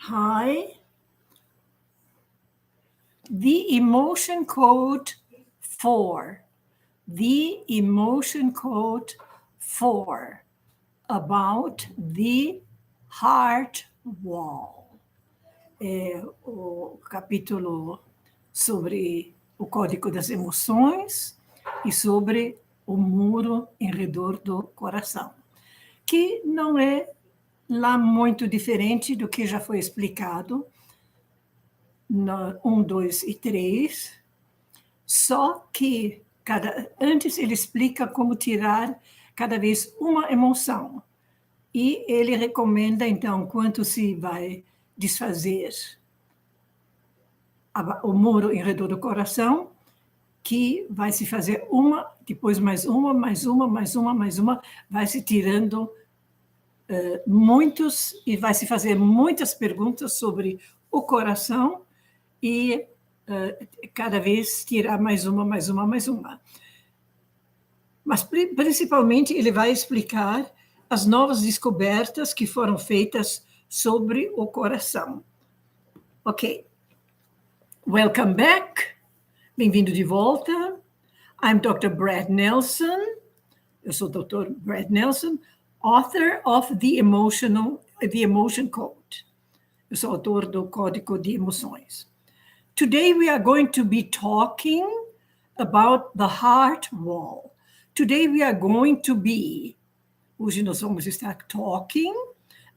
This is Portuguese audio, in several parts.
Hi. The emotion code 4. The emotion code 4 about the heart wall. É o capítulo sobre o código das emoções e sobre o muro em redor do coração, que não é lá muito diferente do que já foi explicado no 1, 2 e 3, só que antes ele explica como tirar cada vez uma emoção. E ele recomenda, então, quanto se vai desfazer o muro em redor do coração, que vai se fazer uma, depois mais uma, mais uma, mais uma, mais uma, vai se tirando muitos, e vai se fazer muitas perguntas sobre o coração, e cada vez tirar mais uma, mais uma, mais uma. Mas, principalmente, ele vai explicar as novas descobertas que foram feitas sobre o coração. Ok. Welcome back. Bem-vindo de volta. I'm Dr. Brad Nelson. Eu sou o Dr. Brad Nelson, author of the Emotion Code. Eu sou autor do Código de Emoções. Today we are going to be talking about the heart wall. Today we are going to be, hoje nós vamos estar talking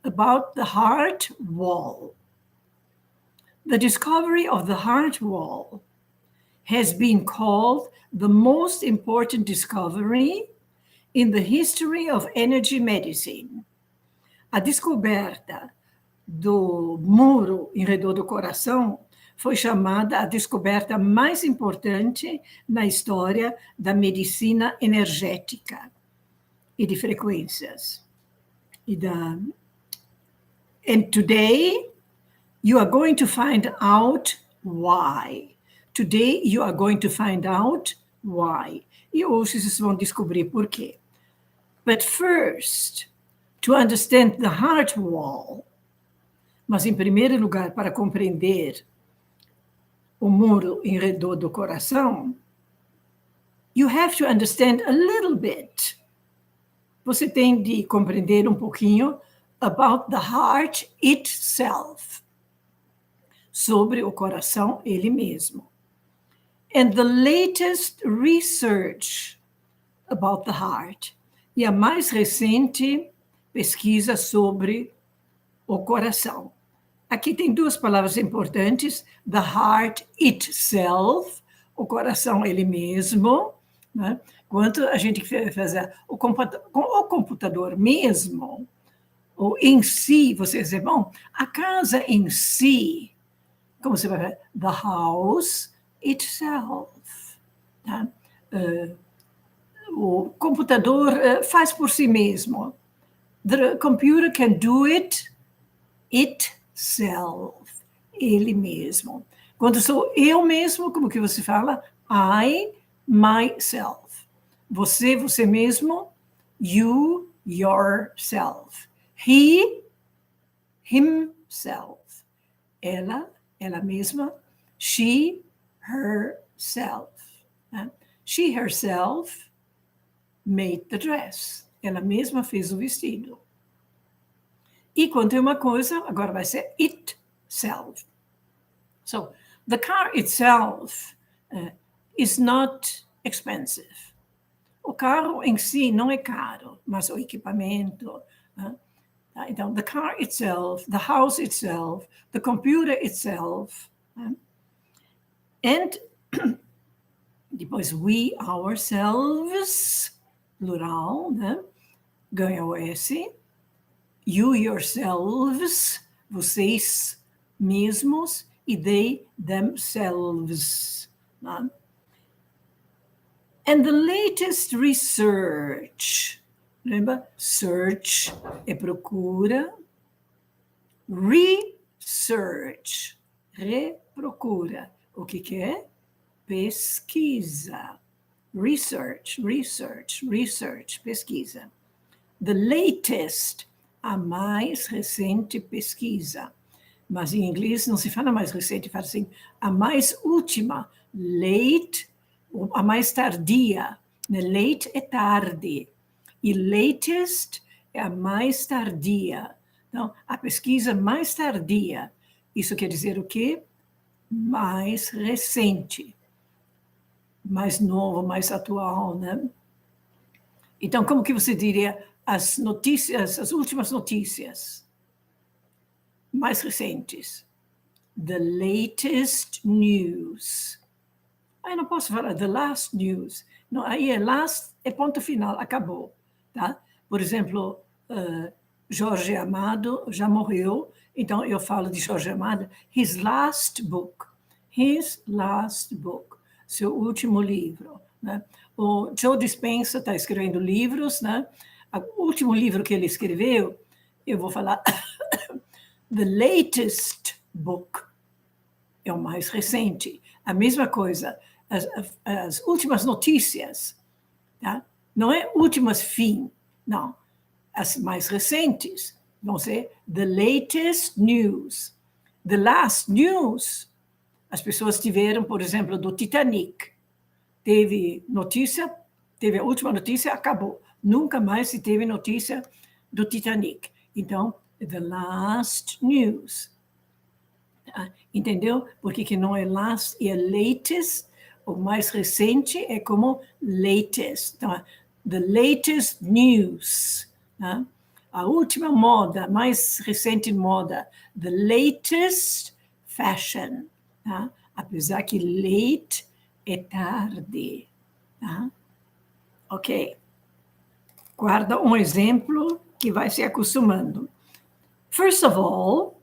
about the heart wall. The discovery of the heart wall has been called the most important discovery in the history of energy medicine. A descoberta do muro em redor do coração foi chamada a descoberta mais importante na história da medicina energética e de frequências. And today, you are going to find out why. Today, you are going to find out why. E hoje vocês vão descobrir por quê. But first, to understand the heart wall, mas em primeiro lugar, para compreender o muro em redor do coração, you have to understand a little bit. Você tem de compreender um pouquinho about the heart itself, sobre o coração ele mesmo. And the latest research about the heart, e a mais recente pesquisa sobre o coração. Aqui tem duas palavras importantes, the heart itself, o coração ele mesmo, né? Quando a gente faz o computador mesmo, ou em si, você diz, bom, a casa em si, como você vai falar? The house itself. Tá? O computador faz por si mesmo. The computer can do it itself. Ele mesmo. Quando sou eu mesmo, como que você fala? I, myself. Você mesmo. You, yourself. He, himself. Ela mesma. She, herself. She herself made the dress. Ela mesma fez o vestido. E quando tem uma coisa, agora vai ser itself. So, the car itself is not expensive. O carro em si não é caro, mas o equipamento. Então, the car itself, the house itself, the computer itself. And depois, we ourselves, plural, né? Ganha o S. You yourselves, vocês mesmos, e they themselves. Né? And the latest research, lembra? Search é procura. Research, reprocura. O que é? Pesquisa. Research, pesquisa. The latest, a mais recente pesquisa. Mas em inglês não se fala mais recente, fala assim, a mais última, late, a mais tardia. Né? Late é tarde. E latest é a mais tardia. Então, a pesquisa mais tardia. Isso quer dizer o quê? Mais recente. Mais novo, mais atual, né? Então, como que você diria as notícias, as últimas notícias mais recentes? The latest news. Aí não posso falar the last news. Não, aí é last, é ponto final, acabou. Tá? Por exemplo, Jorge Amado já morreu, então eu falo de Jorge Amado, his last book, seu último livro. Né? O Joe Dispenza está escrevendo livros, né? O último livro que ele escreveu, eu vou falar the latest book, é o mais recente. A mesma coisa, as últimas notícias, tá? Não é últimas fim, não. As mais recentes vão ser the latest news. The last news, as pessoas tiveram, por exemplo, do Titanic. Teve notícia, teve a última notícia, acabou. Nunca mais se teve notícia do Titanic. Então, the last news. Entendeu? Porque que não é last e é latest, o mais recente é como latest. Então, the latest news. Tá? A última moda, mais recente moda, the latest fashion. Tá? Apesar que late é tarde. Tá? Ok. Guarda um exemplo que vai se acostumando. First of all,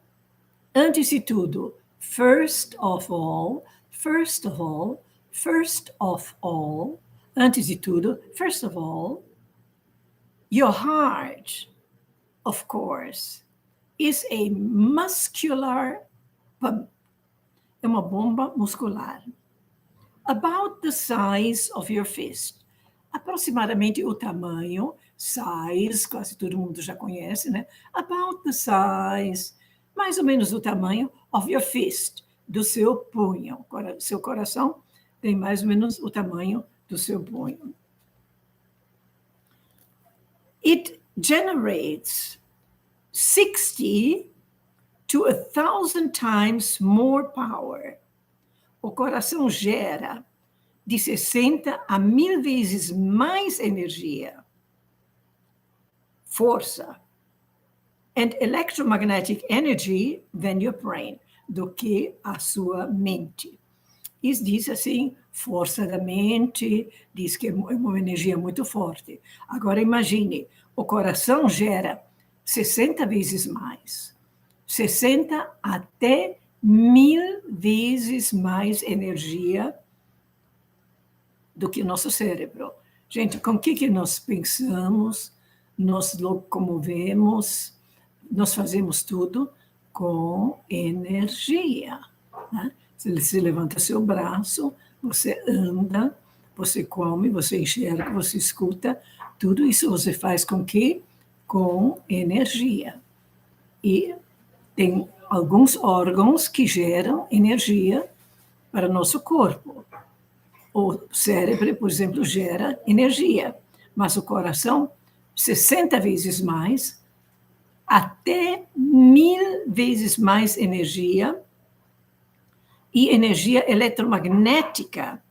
antes de tudo, first of all, first of all, first of all, antes de tudo, first of all, your heart, of course, is a muscular pump. É uma bomba muscular. About the size of your fist. Aproximadamente o tamanho, size, quase todo mundo já conhece, né? About the size, mais ou menos o tamanho of your fist, do seu punho. Seu coração tem mais ou menos o tamanho do seu punho. It generates 60 to 1,000 times more power. O coração gera de 60 a 1.000 vezes mais energia, força, and electromagnetic energy than your brain, do que a sua mente. Isso diz assim, força da mente, diz que é uma energia muito forte. Agora imagine, o coração gera 60 vezes mais, 60 até 1.000 vezes mais energia do que o nosso cérebro. Gente, com o que nós pensamos, nos locomovemos, nós fazemos tudo com energia. Né? Você levanta seu braço, você anda, você come, você enxerga, você escuta, tudo isso você faz com quê? Com energia. E tem alguns órgãos que geram energia para o nosso corpo. O cérebro, por exemplo, gera energia, mas o coração, 60 vezes mais, até 1.000 vezes mais energia, e energia eletromagnética,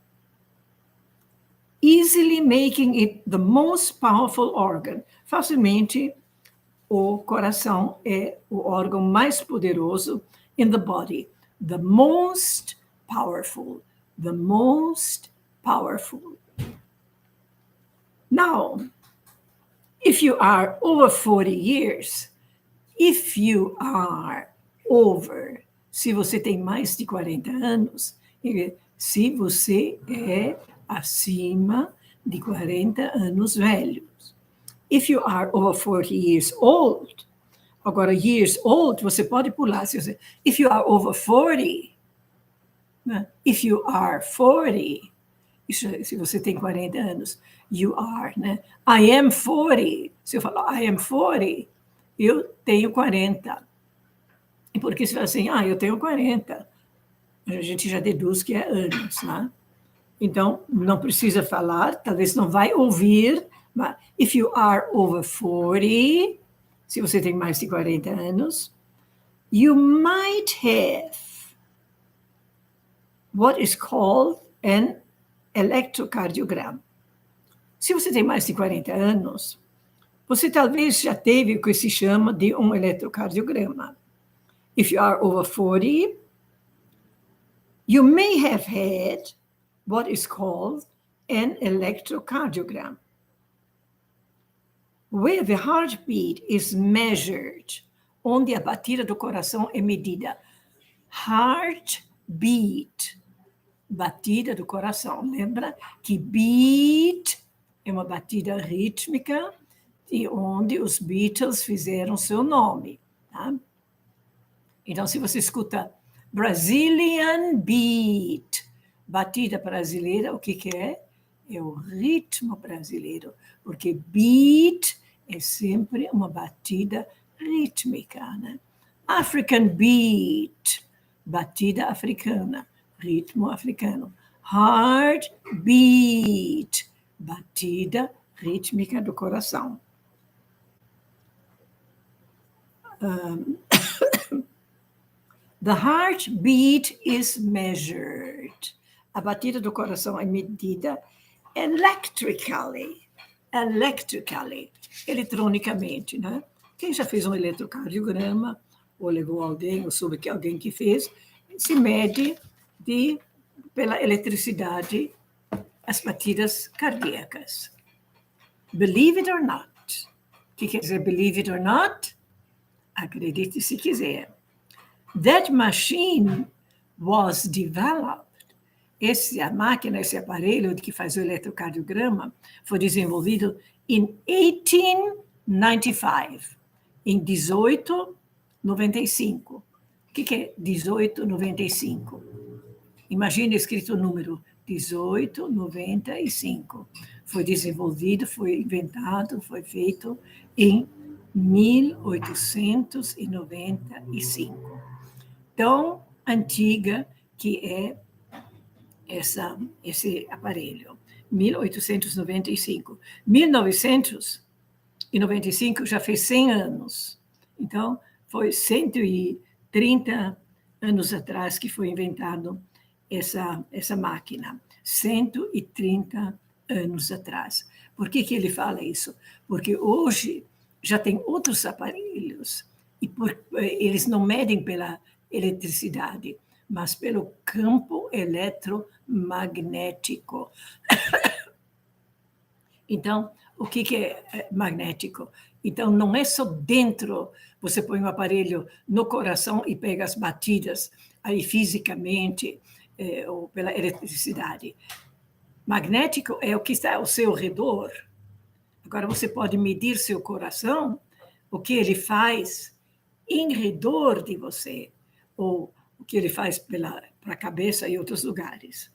easily making it the most powerful organ. Facilmente, o coração é o órgão mais poderoso in the body. The most powerful. The most powerful. Now, if you are over 40 years, if you are over, se você tem mais de 40 anos, se você é acima de 40 anos velhos. If you are over 40 years old, agora years old, você pode pular. If you are over 40, if you are 40, se você tem 40 anos, you are, né? I am 40. Se eu falar I am 40, eu tenho 40. E porque você fala assim, eu tenho 40, a gente já deduz que é anos, né? Então, não precisa falar, talvez não vai ouvir, mas if you are over 40, se você tem mais de 40 anos, you might have what is called an electrocardiogram. Se você tem mais de 40 anos, você talvez já teve o que se chama de um eletrocardiograma. If you are over 40, you may have had what is called an electrocardiogram, where the heartbeat is measured, onde a batida do coração é medida. Heartbeat, batida do coração. Lembra que beat é uma batida rítmica de onde os Beatles fizeram seu nome. Tá? Então, se você escuta Brazilian beat, batida brasileira, o que é? É o ritmo brasileiro, porque beat é sempre uma batida rítmica, né? African beat, batida africana, ritmo africano. Heartbeat, batida rítmica do coração. The heartbeat is measured. A batida do coração é medida electrically, eletronicamente, né? Quem já fez um eletrocardiograma, ou levou alguém, ou soube que alguém que fez, se mede pela eletricidade as batidas cardíacas. Believe it or not. O que quer dizer believe it or not? Acredite se quiser. That machine was developed. Essa máquina, esse aparelho que faz o eletrocardiograma, foi desenvolvido em 1895, em 1895. O que é 1895? Imagine escrito o número 1895. Foi desenvolvido, foi inventado, foi feito em 1895. Tão antiga que é esse aparelho. 1895. 1995 já fez 100 anos. Então, foi 130 anos atrás que foi inventado essa máquina. 130 anos atrás. Por que ele fala isso? Porque hoje já tem outros aparelhos e eles não medem pela eletricidade, mas pelo campo eletromagnético. Então, o que é magnético? Então, não é só dentro, você põe um aparelho no coração e pega as batidas, aí fisicamente, ou pela eletricidade. Magnético é o que está ao seu redor. Agora, você pode medir seu coração, o que ele faz em redor de você, ou o que ele faz para a cabeça e outros lugares.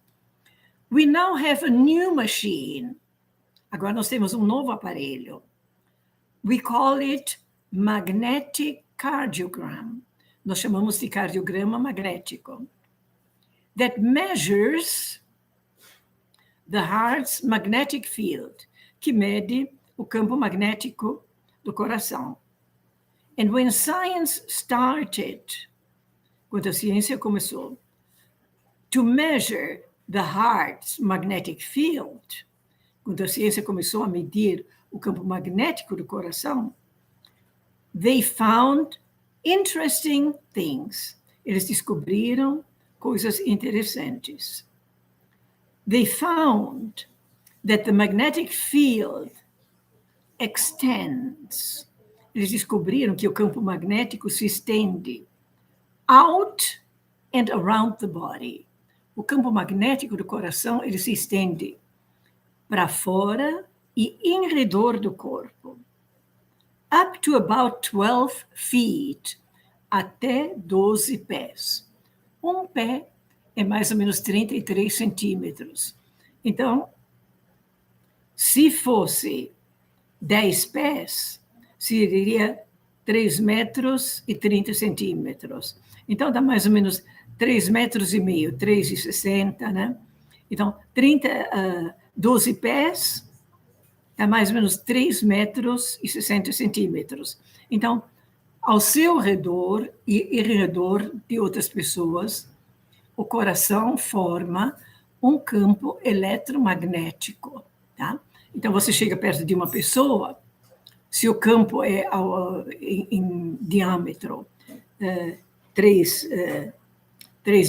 We now have a new machine. Agora nós temos um novo aparelho. We call it magnetic cardiogram. Nós chamamos de cardiograma magnético. That measures the heart's magnetic field, que mede o campo magnético do coração. And when science started, quando a ciência começou, to measure the heart's magnetic field, quando a ciência começou a medir o campo magnético do coração, they found interesting things. Eles descobriram coisas interessantes. They found that the magnetic field extends. Eles descobriram que o campo magnético se estende out and around the body. O campo magnético do coração, ele se estende para fora e em redor do corpo. Up to about 12 feet, até 12 pés. Um pé é mais ou menos 33 centímetros. Então, se fosse 10 pés, seria 3 metros e 30 centímetros. Então, dá mais ou menos 3 metros e meio, 3,60, né? Então, 12 pés, dá mais ou menos 3 metros e 60 centímetros. Então, ao seu redor e em redor de outras pessoas, o coração forma um campo eletromagnético, tá? Então, você chega perto de uma pessoa, se o campo é em diâmetro 3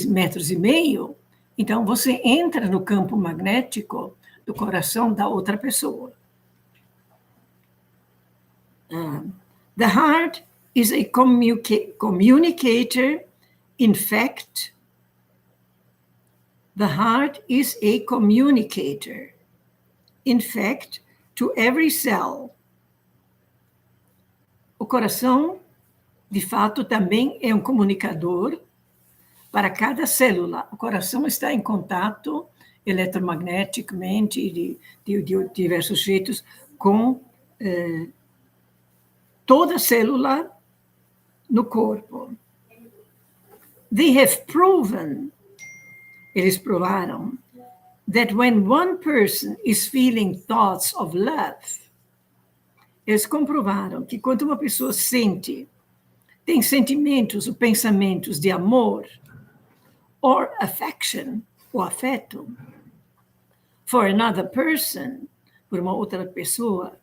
metros e meio, então você entra no campo magnético do coração da outra pessoa. The heart is a communicator. In fact, the heart is a communicator. In fact, to every cell. O coração, de fato, também é um comunicador para cada célula. O coração está em contato eletromagneticamente, de diversos jeitos, com toda célula no corpo. They have proven, eles provaram, that when one person is feeling thoughts of love, eles comprovaram que quando uma pessoa tem sentimentos ou pensamentos de amor, or affection, ou afeto, for another person, por uma outra pessoa,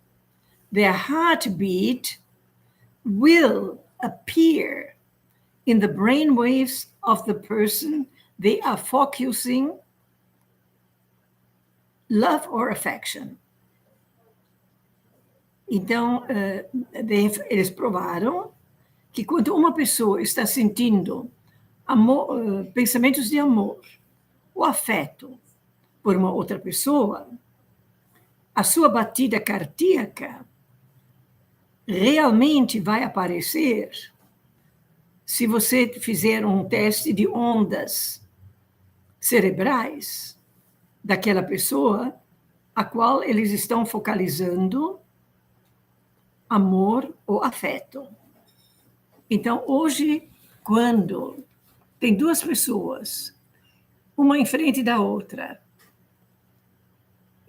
their heartbeat will appear in the brain waves of the person they are focusing love or affection. Então, eles provaram que quando uma pessoa está sentindo pensamentos de amor ou afeto por uma outra pessoa, a sua batida cardíaca realmente vai aparecer se você fizer um teste de ondas cerebrais daquela pessoa a qual eles estão focalizando amor ou afeto. Então, hoje, quando tem duas pessoas, uma em frente da outra,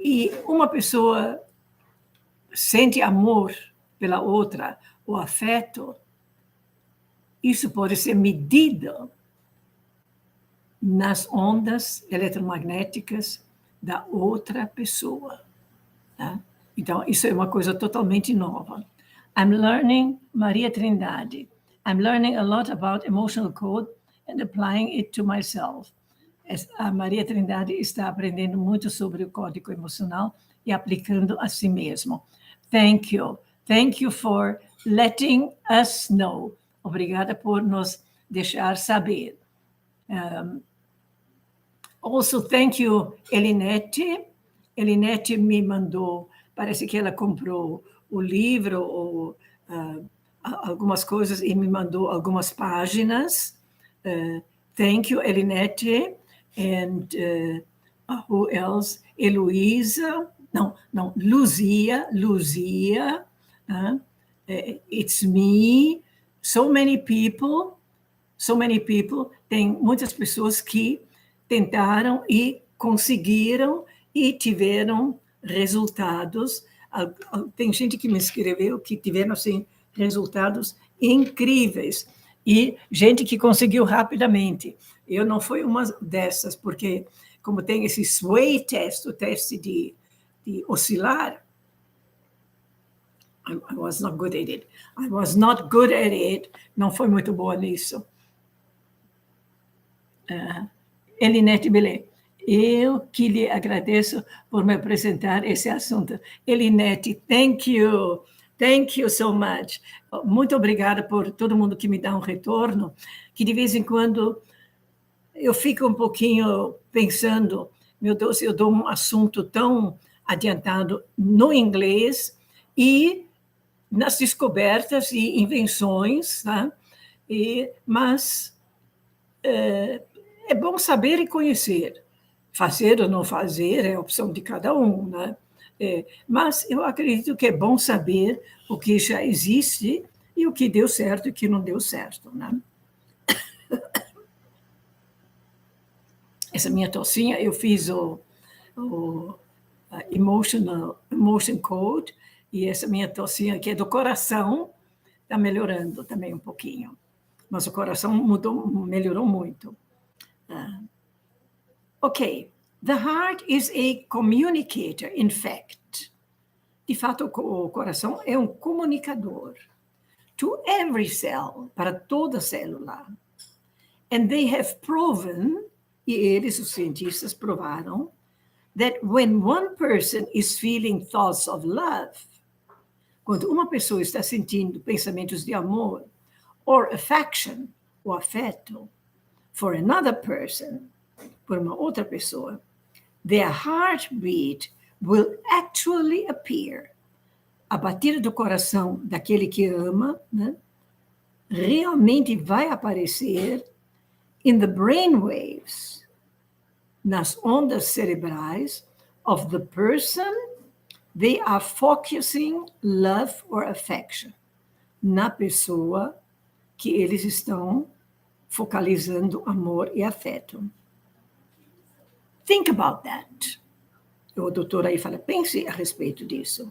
e uma pessoa sente amor pela outra, ou afeto, isso pode ser medido nas ondas eletromagnéticas da outra pessoa. Tá? Então, isso é uma coisa totalmente nova. I'm learning, Maria Trindade, I'm learning a lot about emotional code and applying it to myself. A Maria Trindade está aprendendo muito sobre o código emocional e aplicando a si mesmo. Thank you. Thank you for letting us know. Obrigada por nos deixar saber. Also, thank you, Elinete. Elinete me mandou, parece que ela comprou o livro ou algumas coisas e me mandou algumas páginas. Thank you, Elinete. And who else? Heloísa. Não, Luzia. It's me. So many people. Tem muitas pessoas que tentaram e conseguiram e tiveram resultados. Tem gente que me escreveu que tiveram assim, resultados incríveis e gente que conseguiu rapidamente. Eu não fui uma dessas, porque como tem esse sway test, o teste de oscilar, I was not good at it. Não foi muito boa nisso. Elinete Belém, eu que lhe agradeço por me apresentar esse assunto. Elinete, thank you so much. Muito obrigada por todo mundo que me dá um retorno, que de vez em quando eu fico um pouquinho pensando, meu Deus, eu dou um assunto tão adiantado no inglês e nas descobertas e invenções, tá? Mas é bom saber e conhecer. Fazer ou não fazer é a opção de cada um, né? Mas eu acredito que é bom saber o que já existe e o que deu certo e o que não deu certo, né? Essa minha tossinha, eu fiz o emotion code, e essa minha tossinha que é do coração, está melhorando também um pouquinho. Mas o coração melhorou muito. Ok. The heart is a communicator, in fact. De fato, o coração é um comunicador. To every cell, para toda célula. And they have proven, e eles, os cientistas, provaram, that when one person is feeling thoughts of love, quando uma pessoa está sentindo pensamentos de amor, or affection, o afeto, for another person, por uma outra pessoa, their heartbeat will actually appear. A batida do coração daquele que ama, né, realmente vai aparecer in the brainwaves, nas ondas cerebrais of the person they are focusing love or affection, na pessoa que eles estão focalizando amor e afeto. Think about that. O doutor aí fala, pense a respeito disso.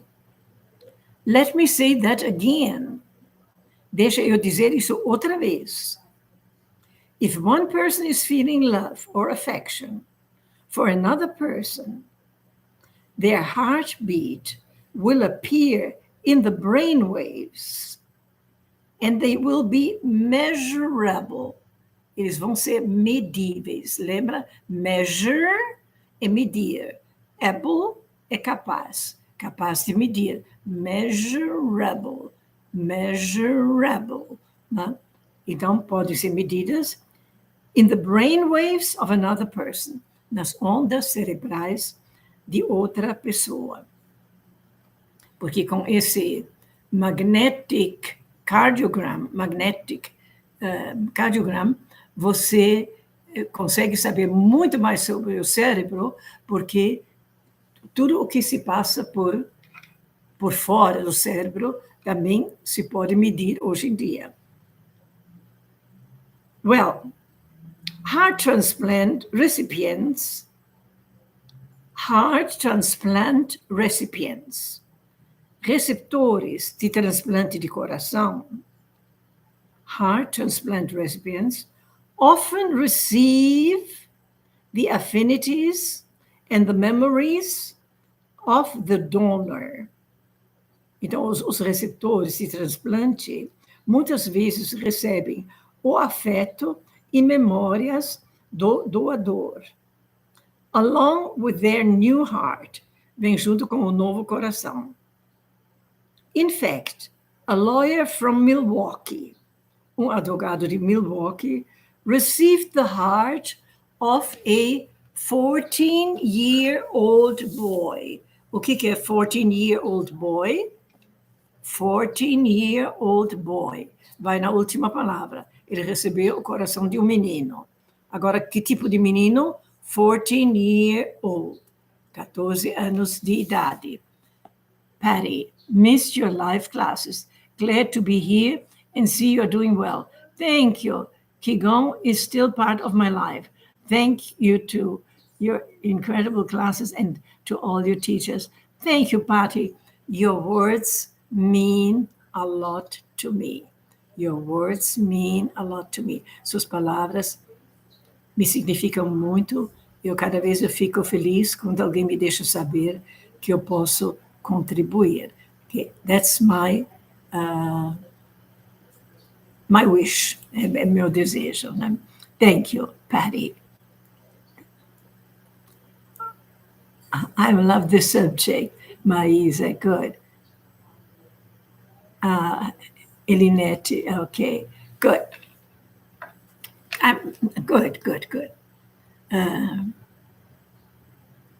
Let me say that again. Deixa eu dizer isso outra vez. If one person is feeling love or affection for another person, their heartbeat will appear in the brain waves and they will be measurable. Eles vão ser medíveis. Lembra? Measure é medir. Able é capaz. Capaz de medir. Measurable. Measurable. Né? Então, podem ser medidas in the brain waves of another person. Nas ondas cerebrais de outra pessoa. Porque com esse magnetic cardiogram, você consegue saber muito mais sobre o cérebro, porque tudo o que se passa por fora do cérebro também se pode medir hoje em dia. Well, heart transplant recipients, receptores de transplante de coração, heart transplant recipients, often receive the affinities and the memories of the donor. Então, os receptores de transplante muitas vezes recebem o afeto e memórias do doador, along with their new heart, vem junto com o novo coração. In fact, a lawyer from Milwaukee, advogado de Milwaukee, received the heart of a 14-year-old boy. O que é 14-year-old boy? 14-year-old boy. Vai na última palavra. Ele recebeu o coração de um menino. Agora, que tipo de menino? 14-year-old. 14 anos de idade. Patty, missed your live classes. Glad to be here and see you're doing well. Thank you. Qigong is still part of my life. Thank you to your incredible classes and to all your teachers. Thank you, Patty. Your words mean a lot to me. Your words mean a lot to me. Suas palavras me significam muito. Cada vez eu fico feliz quando alguém me deixa saber que eu posso contribuir. Okay, that's my wish, é meu desejo. Né? Thank you, Patty. I love this subject, Maísa, good. Elinete, okay, good. Good.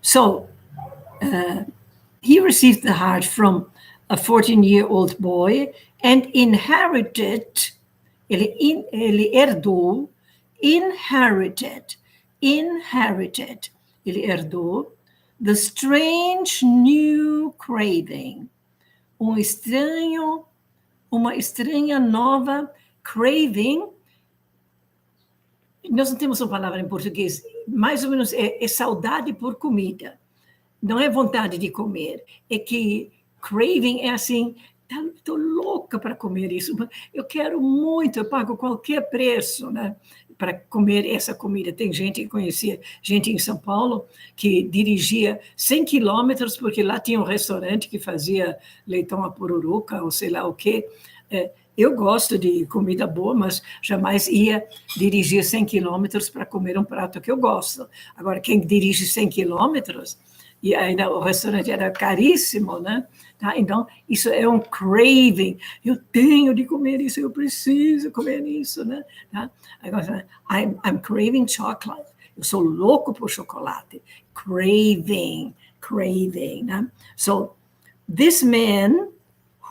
So, he received the heart from a 14-year-old boy and inherited, ele herdou, ele herdou the strange new craving, um uma estranha nova craving. Nós não temos uma palavra em português, mais ou menos é saudade por comida. Não é vontade de comer, é que craving é assim, estou louca para comer isso, eu quero muito, eu pago qualquer preço, né, para comer essa comida. Tem gente que conhecia, gente em São Paulo, que dirigia 100 quilômetros, porque lá tinha um restaurante que fazia leitão à pururuca, ou sei lá o quê. Eu gosto de comida boa, mas jamais ia dirigir 100 quilômetros para comer um prato que eu gosto. Agora, quem dirige 100 quilômetros, e ainda o restaurante era caríssimo, né? Tá? Então, isso é um craving. Eu tenho de comer isso, eu preciso comer isso, né? Tá? Agora, I'm craving chocolate. Eu sou louco por chocolate. Craving, né? So, this man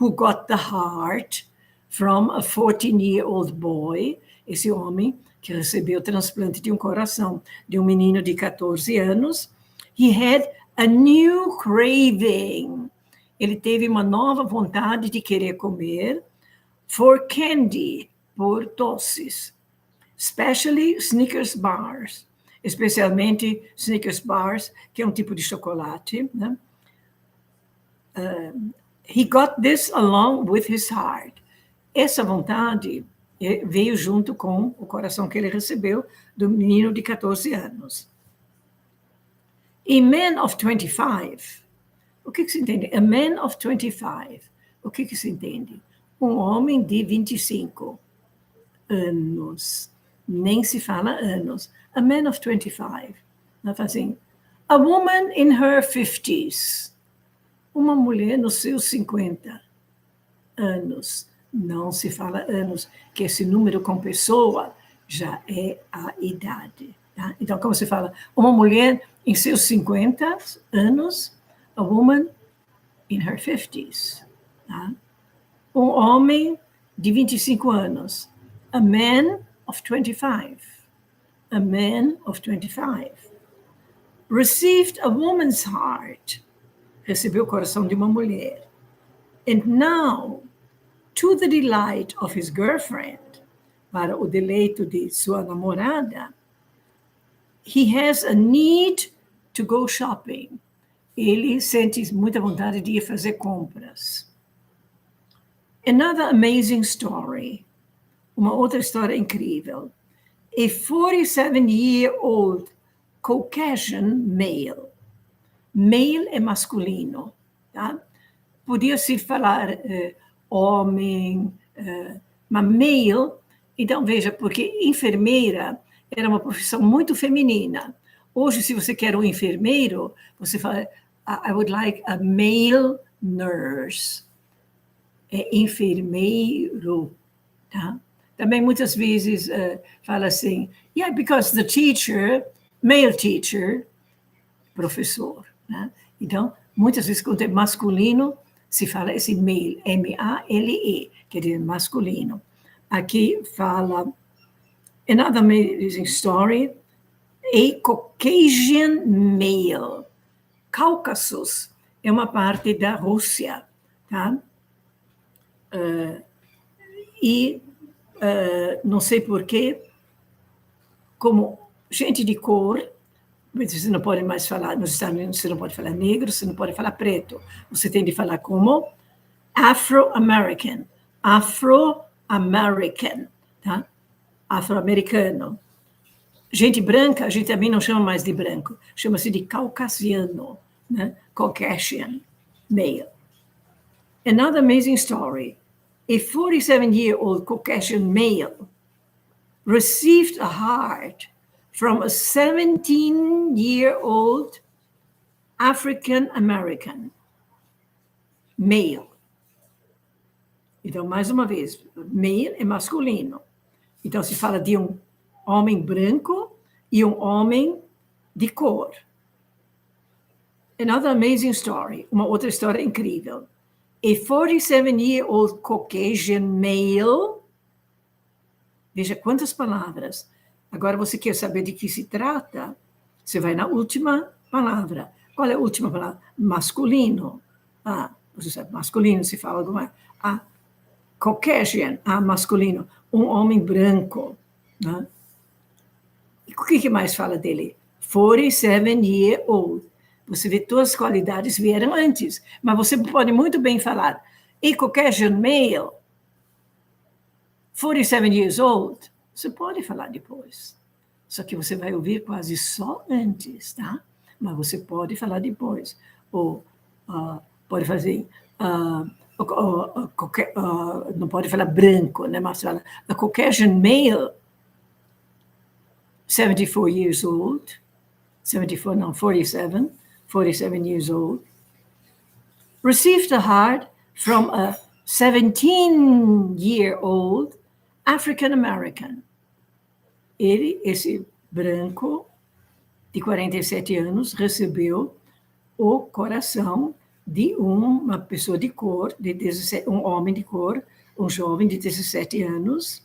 who got the heart from a 14-year-old boy, esse homem que recebeu o transplante de um coração de um menino de 14 anos, he had a new craving. Ele teve uma nova vontade de querer comer for candy, por doces, especially Snickers bars, especialmente Snickers bars, que é um tipo de chocolate, né? He got this along with his heart. Essa vontade veio junto com o coração que ele recebeu do menino de 14 anos. A man of 25. O que se entende? A man of 25. O que se entende? Um homem de 25 anos. Nem se fala anos. A man of 25. Assim, a woman in her 50s. Uma mulher nos seus 50 anos. Não se fala anos, que esse número com pessoa já é a idade. Tá? Então, como se fala? Uma mulher em seus 50 anos, a woman in her 50s. Tá? Um homem de 25 anos, a man of 25. A man of 25. Received a woman's heart. Recebeu o coração de uma mulher. And now, to the delight of his girlfriend, para o deleito de sua namorada, he has a need to go shopping. Ele sente muita vontade de ir fazer compras. Another amazing story. Uma outra história incrível. A 47-year-old Caucasian male. Male é masculino, tá? Podia-se falar homem, mas male. Então, veja, porque enfermeira era uma profissão muito feminina. Hoje, se você quer um enfermeiro, você fala, I would like a male nurse. É enfermeiro, tá? Também muitas vezes fala assim, yeah, because the teacher, male teacher, professor, né? Então, muitas vezes quando é masculino, se fala esse male, M-A-L-E, quer dizer masculino. Aqui fala, another amazing story, a Caucasian male. Cáucasos é uma parte da Rússia, tá? Não sei porquê, como gente de cor, você não pode mais falar, nos Estados Unidos você não pode falar negro, você não pode falar preto, você tem de falar como Afro-American, tá? Afro-americano. Gente branca, a gente também não chama mais de branco, chama-se de caucasiano, né? Caucasian male. Another amazing story. A 47-year-old Caucasian male received a heart from a 17-year-old African-American male. Então, mais uma vez, male é masculino. Então, se fala de um homem branco e um homem de cor. Another amazing story, uma outra história incrível. A 47-year-old Caucasian male. Veja quantas palavras. Agora você quer saber de que se trata? Você vai na última palavra. Qual é a última palavra? Masculino. Você sabe, masculino se fala alguma. Caucasian, masculino, um homem branco. Né? E o que mais fala dele? 47-year-old. Você vê, todas as qualidades vieram antes, mas você pode muito bem falar, a Caucasian male, 47 years old, você pode falar depois. Só que você vai ouvir quase só antes, tá? Mas você pode falar depois. Ou pode fazer... não pode falar branco, né? Mas fala, a Caucasian male, 74 years old, 47 years old, received a heart from a 17-year-old African American. Ele, esse branco de 47 anos, recebeu o coração de uma pessoa de cor, de 17, um homem de cor, um jovem de 17 anos.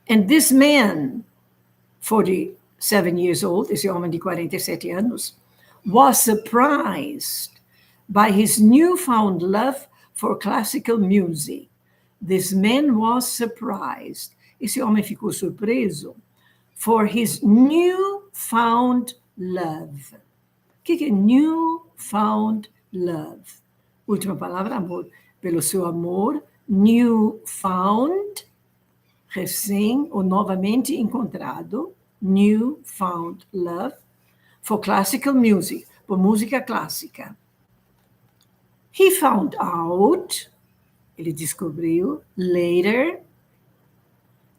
And this man, 47 years old, esse homem de 47 anos, was surprised by his newfound love for classical music. This man was surprised. Esse homem ficou surpreso for his newfound love. O que é newfound love? Última palavra, amor. Pelo seu amor, newfound, recém ou novamente encontrado, newfound love, for classical music, por música clássica. He found out, ele descobriu, later,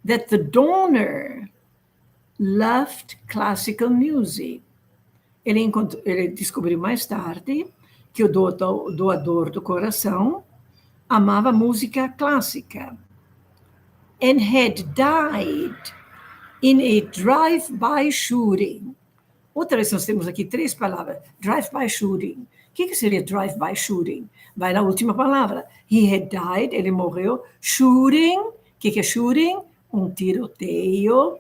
that the donor loved classical music. Ele descobriu mais tarde que o doador do coração amava música clássica. And had died in a drive-by shooting. Outra vez nós temos aqui 3 palavras. Drive-by shooting. O que seria drive-by shooting? Vai na última palavra. He had died, ele morreu. Shooting. O que é shooting? Um tiroteio.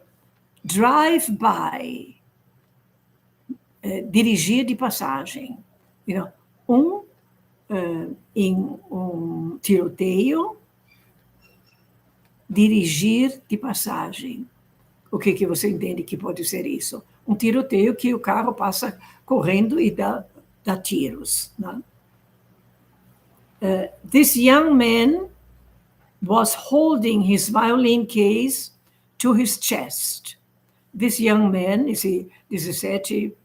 Drive-by. Dirigir de passagem. Em um tiroteio, dirigir de passagem. O que você entende que pode ser isso? Um tiroteio que o carro passa correndo e dá tiros. Né? This young man was holding his violin case to his chest. This young man, esse 17,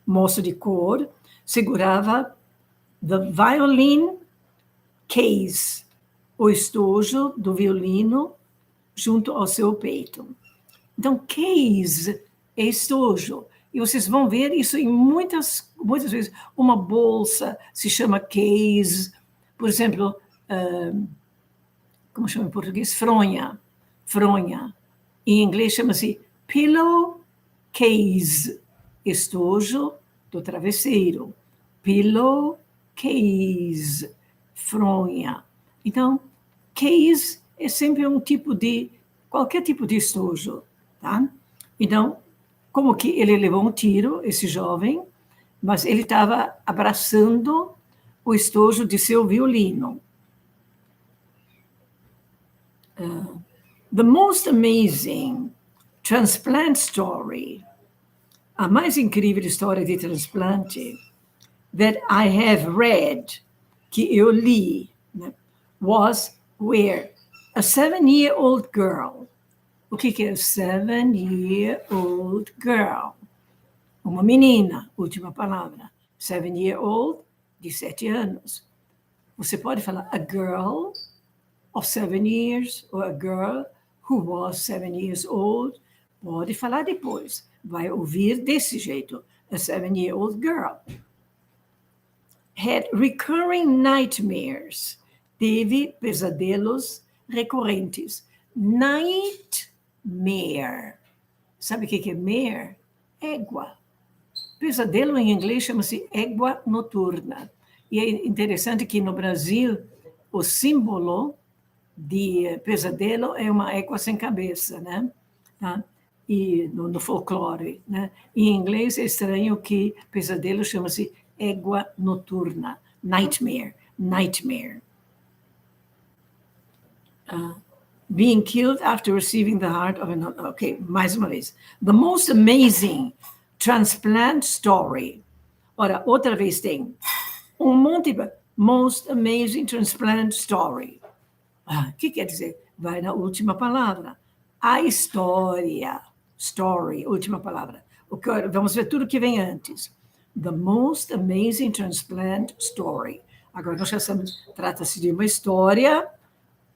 moço de cor, segurava the violin case, o estojo do violino, junto ao seu peito. Então, case é estojo. E vocês vão ver isso em muitas vezes. Uma bolsa se chama case. Por exemplo, como chama em português? Fronha. Fronha. Em inglês chama-se pillow case. Estojo do travesseiro. Pillow case. Fronha. Então, case é sempre qualquer tipo de estojo, tá? Então, como que ele levou um tiro, esse jovem, mas ele estava abraçando o estojo de seu violino. The most amazing transplant story, a mais incrível história de transplante that I have read, que eu li, né, was where a 7-year-old girl. O que é a 7-year-old girl? Uma menina, última palavra. 7-year-old, de 7 anos. Você pode falar a girl of 7 years, ou a girl who was 7 years old. Pode falar depois. Vai ouvir desse jeito. A 7-year-old girl had recurring nightmares. Teve pesadelos recorrentes. Nightmare. Sabe o que é mare? Égua. Pesadelo em inglês chama-se égua noturna. E é interessante que no Brasil o símbolo de pesadelo é uma égua sem cabeça, né? Tá? E no folclore, né? Em inglês é estranho que pesadelo chama-se égua noturna, nightmare. nightmare. Being killed after receiving the heart of another. Ok, mais uma vez. The most amazing transplant story. Ora, outra vez tem monte de most amazing transplant story. O que quer dizer? Vai na última palavra. A história. Story, última palavra. Vamos ver tudo que vem antes. The most amazing transplant story. Agora nós já sabemos, trata-se de uma história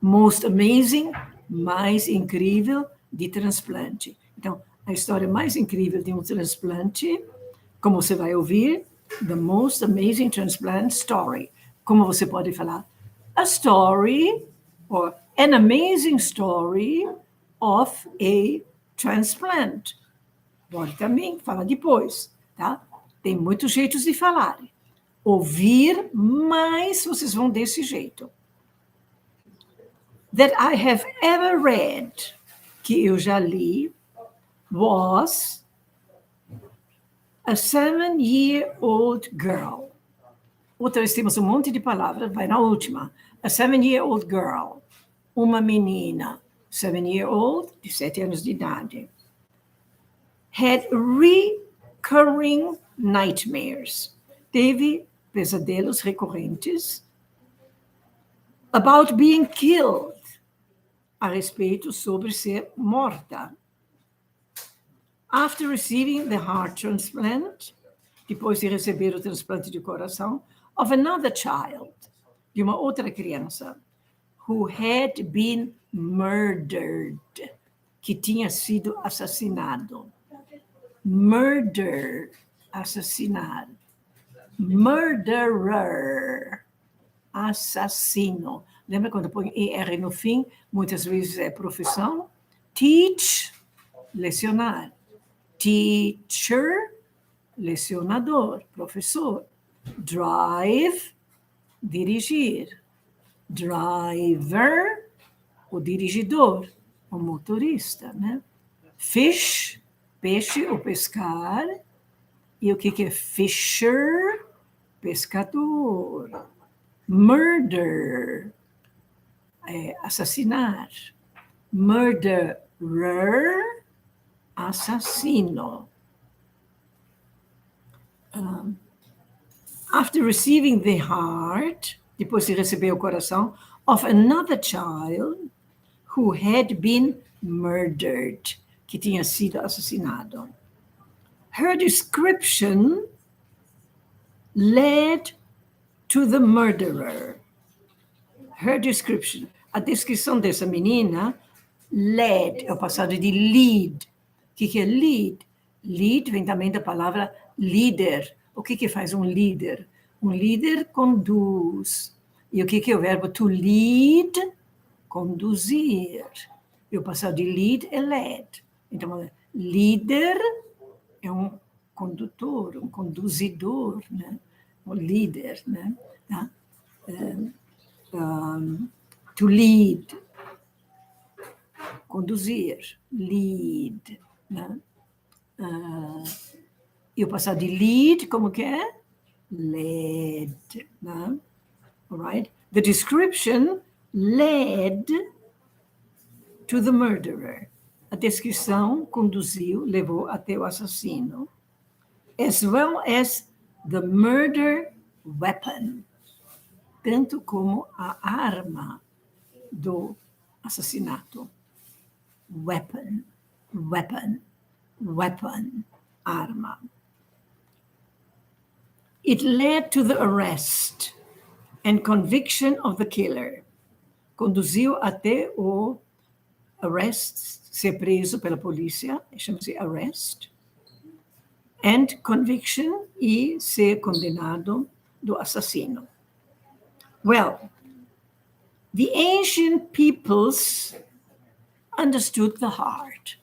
most amazing, mais incrível de transplante. Então, a história mais incrível de um transplante, como você vai ouvir, the most amazing transplant story. Como você pode falar? A story, or an amazing story of a transplant. Pode também falar depois, tá? Tem muitos jeitos de falar. Ouvir, mas vocês vão desse jeito. That I have ever read, que eu já li, was a 7-year-old girl. Outra vez temos um monte de palavras, vai na última. A 7-year-old girl, uma menina, 7-year-old, de 7 anos de idade, had recurring nightmares, teve pesadelos recorrentes about being killed, a respeito sobre ser morta. After receiving the heart transplant, depois de receber o transplante de coração, of another child, de uma outra criança, who had been murdered, que tinha sido assassinado. Murder, assassinar. Murderer, assassino. Lembra quando põe ER no fim? Muitas vezes é profissão. Teach, lecionar. Teacher, lecionador, professor. Drive, dirigir. Driver, o dirigidor, o motorista, né? Fish, peixe ou pescar. E o que é fisher? Pescador. Murder, assassinar. Murderer, assassino. After receiving the heart, depois de receber o coração, of another child who had been murdered, que tinha sido assassinado. Her description led to the murderer. Her description, a descrição dessa menina, led, é o passado de lead. O que é lead? Lead vem também da palavra líder. O que faz um líder? Um líder conduz. E o que é o verbo to lead? Conduzir. E o passado de lead é led. Então, líder é um condutor, um conduzidor, né? Um líder, né? Tá? To lead, conduzir, lead, né? E o passado de lead, como que é? Led, né? All right? The description led to the murderer. A descrição conduziu, levou até o assassino. As well as the murder weapon, tanto como a arma do assassinato. Weapon, weapon, weapon, arma. It led to the arrest and conviction of the killer. Conduziu até o arrest, ser preso pela polícia, chama-se arrest, and conviction, e ser condenado do assassino. Well, the ancient peoples understood the heart.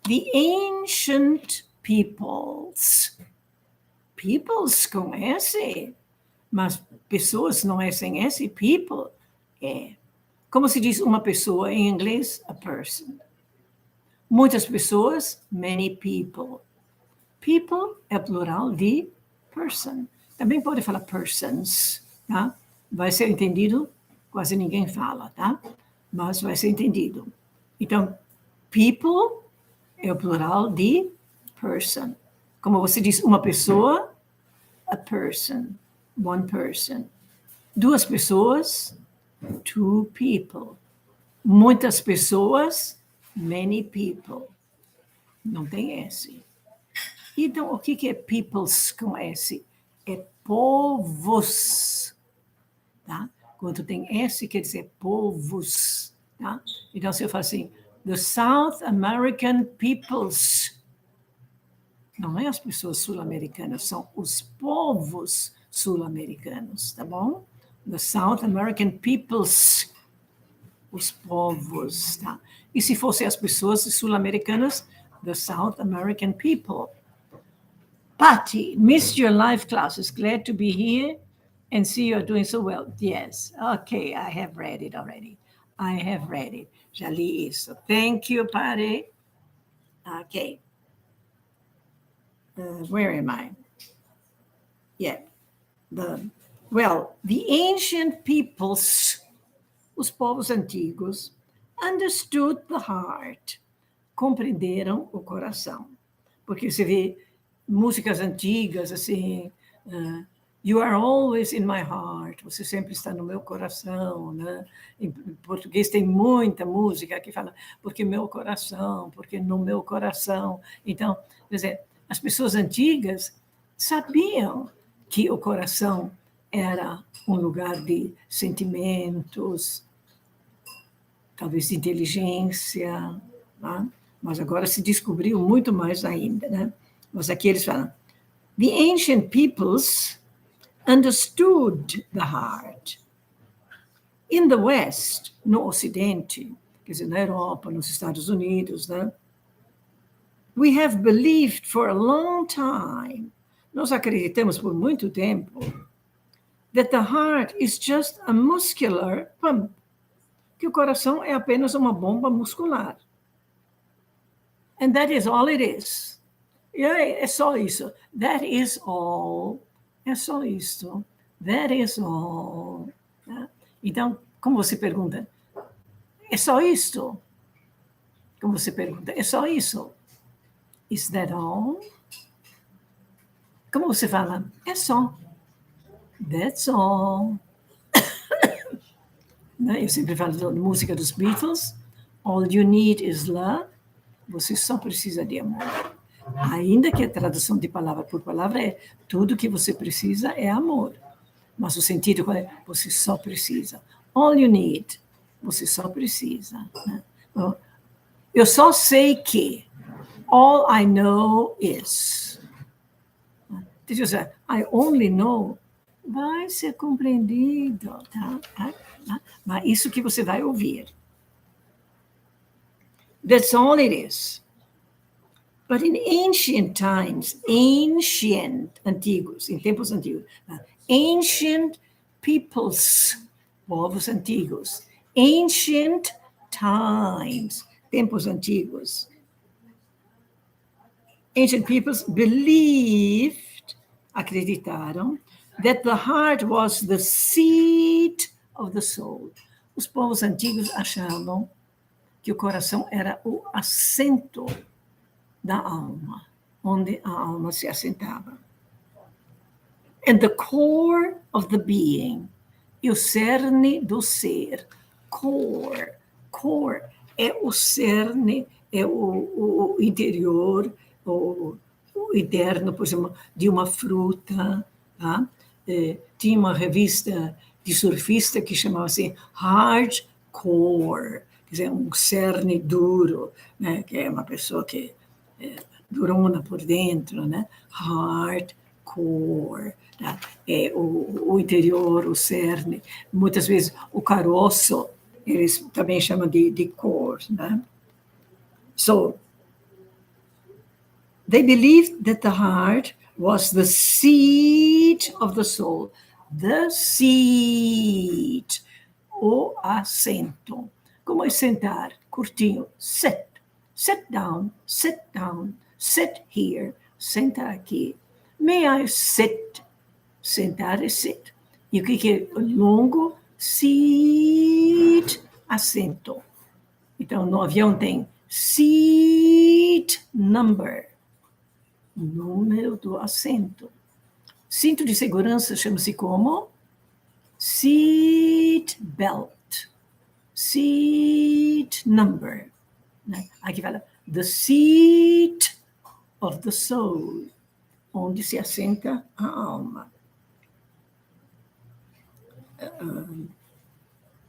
The ancient peoples. Peoples com S, mas pessoas não é sem S, people é. Como se diz uma pessoa em inglês? A person. Muitas pessoas, many people. People é plural de person. Também pode falar persons, tá? vai ser entendido, quase ninguém fala, tá? Mas vai ser entendido. Então, people é o plural de person. Como você diz, uma pessoa, a person, one person. Duas pessoas, two people. Muitas pessoas, many people. Não tem S. Então, o que é peoples com S? É povos. Tá? Quando tem S, quer dizer povos. Tá? Então, se eu falo assim, the South American peoples. Não é as pessoas sul-americanas, são os povos sul-americanos, tá bom? The South American peoples, os povos, tá? E se fossem as pessoas sul-americanas, the South American people. Patty, missed your live classes. Glad to be here and see you're doing so well. Yes, okay, I have read it already. I have read it. Já li isso. Thank you, Patty. Okay. Where am I? Yeah. The ancient peoples, os povos antigos, understood the heart, compreenderam o coração. Porque você vê músicas antigas, assim, you are always in my heart, você sempre está no meu coração, né? Em português tem muita música que fala, porque meu coração, porque no meu coração. Então, quer dizer, as pessoas antigas sabiam que o coração era um lugar de sentimentos, talvez de inteligência, tá? Mas agora se descobriu muito mais ainda, né? Mas aqui eles falam, the ancient peoples understood the heart. In the West, no Ocidente, quer dizer, na Europa, nos Estados Unidos, né? We have believed for a long time, nós acreditamos por muito tempo, that the heart is just a muscular pump, que o coração é apenas uma bomba muscular. And that is all it is. É só isso. That is all. É só isso. That is all. Tá? Então, como você pergunta? É só isto? Como você pergunta? É só isso? Is that all? Como você fala? É só. That's all. Eu sempre falo da música dos Beatles. All you need is love. Você só precisa de amor. Ainda que a tradução de palavra por palavra é tudo que você precisa é amor. Mas o sentido é você só precisa. All you need. Você só precisa. Né? Eu só sei que. All I know is. Deixa eu dizer, I only know. Vai ser compreendido. Tá? Mas isso que você vai ouvir. That's all it is. But in ancient times, antigos, em tempos antigos, ancient peoples, povos antigos, ancient times, tempos antigos, ancient peoples believed, acreditaram, that the heart was the seat of the soul. Os povos antigos achavam que o coração era o assento da alma, onde a alma se assentava. And the core of the being, e o cerne do ser. Core é o cerne, é o interior, o interno, por exemplo, de uma fruta. Tá? Tinha uma revista de surfista que chamava assim Hardcore, quer dizer, um cerne duro, né? Que é uma pessoa que durona por dentro, né? Hardcore, tá? É o interior, o cerne. Muitas vezes o caroço, eles também chamam de core, né? So, they believed that the heart was the seat of the soul. The seat, o assento. Como é sentar? Curtinho. Sit. Sit down, sit down, sit here, senta aqui. May I sit? Sentar é sit. E o que é longo? Seat, assento. Então, no avião tem seat number, número do assento. Cinto de segurança chama-se como? Seat belt. Seat number. Aqui fala, the seat of the soul, onde se assenta a alma.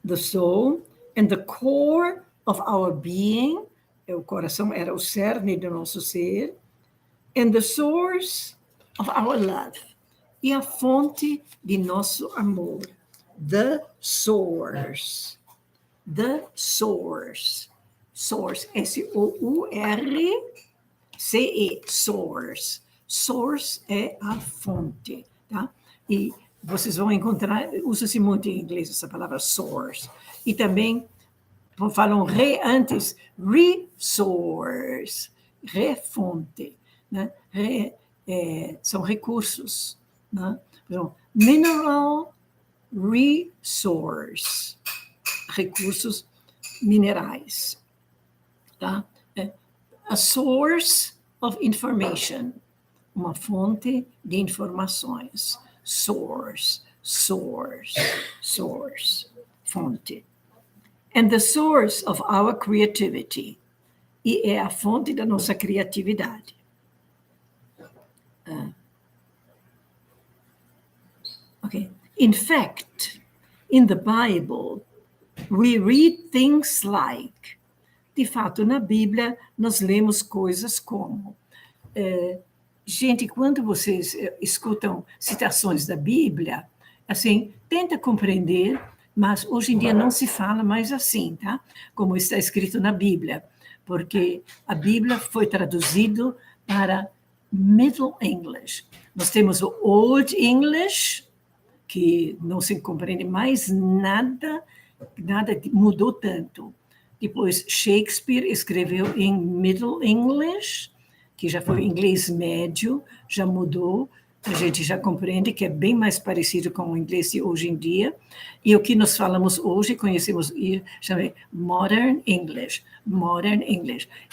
The soul and the core of our being, o coração era o cerne do nosso ser, and the source of our love, e a fonte de nosso amor. The source. The source. Source, S-O-U-R-C-E, source. Source é a fonte, tá? E vocês vão encontrar, usa-se muito em inglês essa palavra source. E também falam antes, resource, fonte, né? São recursos, né? Então, mineral resource, recursos minerais, tá? A source of information, uma fonte de informações. Source, fonte. And the source of our creativity, e é a fonte da nossa criatividade. Okay. In fact, in the Bible, we read things like, de fato, na Bíblia, nós lemos coisas como, gente, quando vocês escutam citações da Bíblia, assim, tenta compreender, mas hoje em dia não se fala mais assim, tá? Como está escrito na Bíblia, porque a Bíblia foi traduzida para Middle English. Nós temos o Old English, que não se compreende mais nada mudou tanto. Depois, Shakespeare escreveu em Middle English, que já foi inglês médio, já mudou, a gente já compreende que é bem mais parecido com o inglês de hoje em dia, e o que nós falamos hoje, conhecemos, chama Modern English,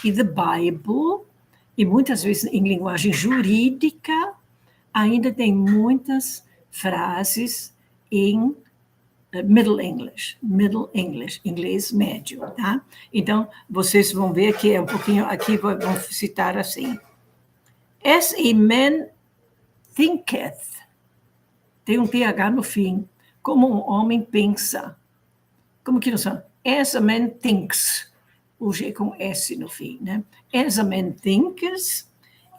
e the Bible, e muitas vezes em linguagem jurídica, ainda tem muitas frases em Middle English, inglês médio, tá? Então, vocês vão ver que é um pouquinho, aqui vão citar assim. As a man thinketh, tem um TH no fim, como um homem pensa. Como que nós falamos? As a man thinks, o G com S no fim, né? As a man thinks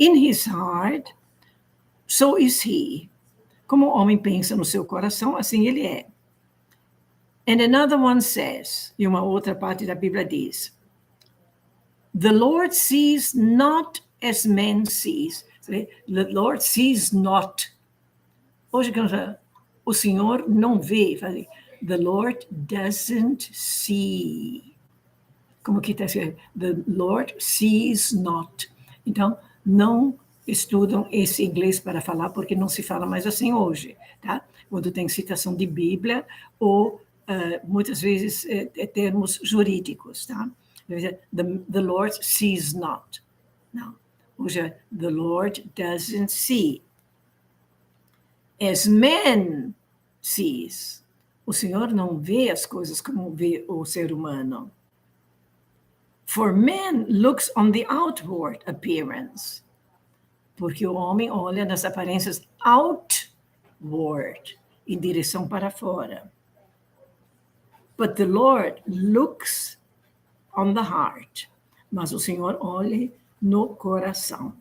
in his heart, so is he. Como o homem pensa no seu coração, assim ele é. And another one says, e uma outra parte da Bíblia diz, the Lord sees not as man sees. The Lord sees not. Hoje, o Senhor não vê. The Lord doesn't see. Como que está escrito? The Lord sees not. Então, não estudam esse inglês para falar, porque não se fala mais assim hoje, tá? Quando tem citação de Bíblia ou muitas vezes termos jurídicos, tá? The Lord sees not. Não. Hoje, the Lord doesn't see. As man sees. O Senhor não vê as coisas como vê o ser humano. For man looks on the outward appearance. Porque o homem olha nas aparências outward, em direção para fora. But the Lord looks on the heart. Mas o Senhor olha no coração.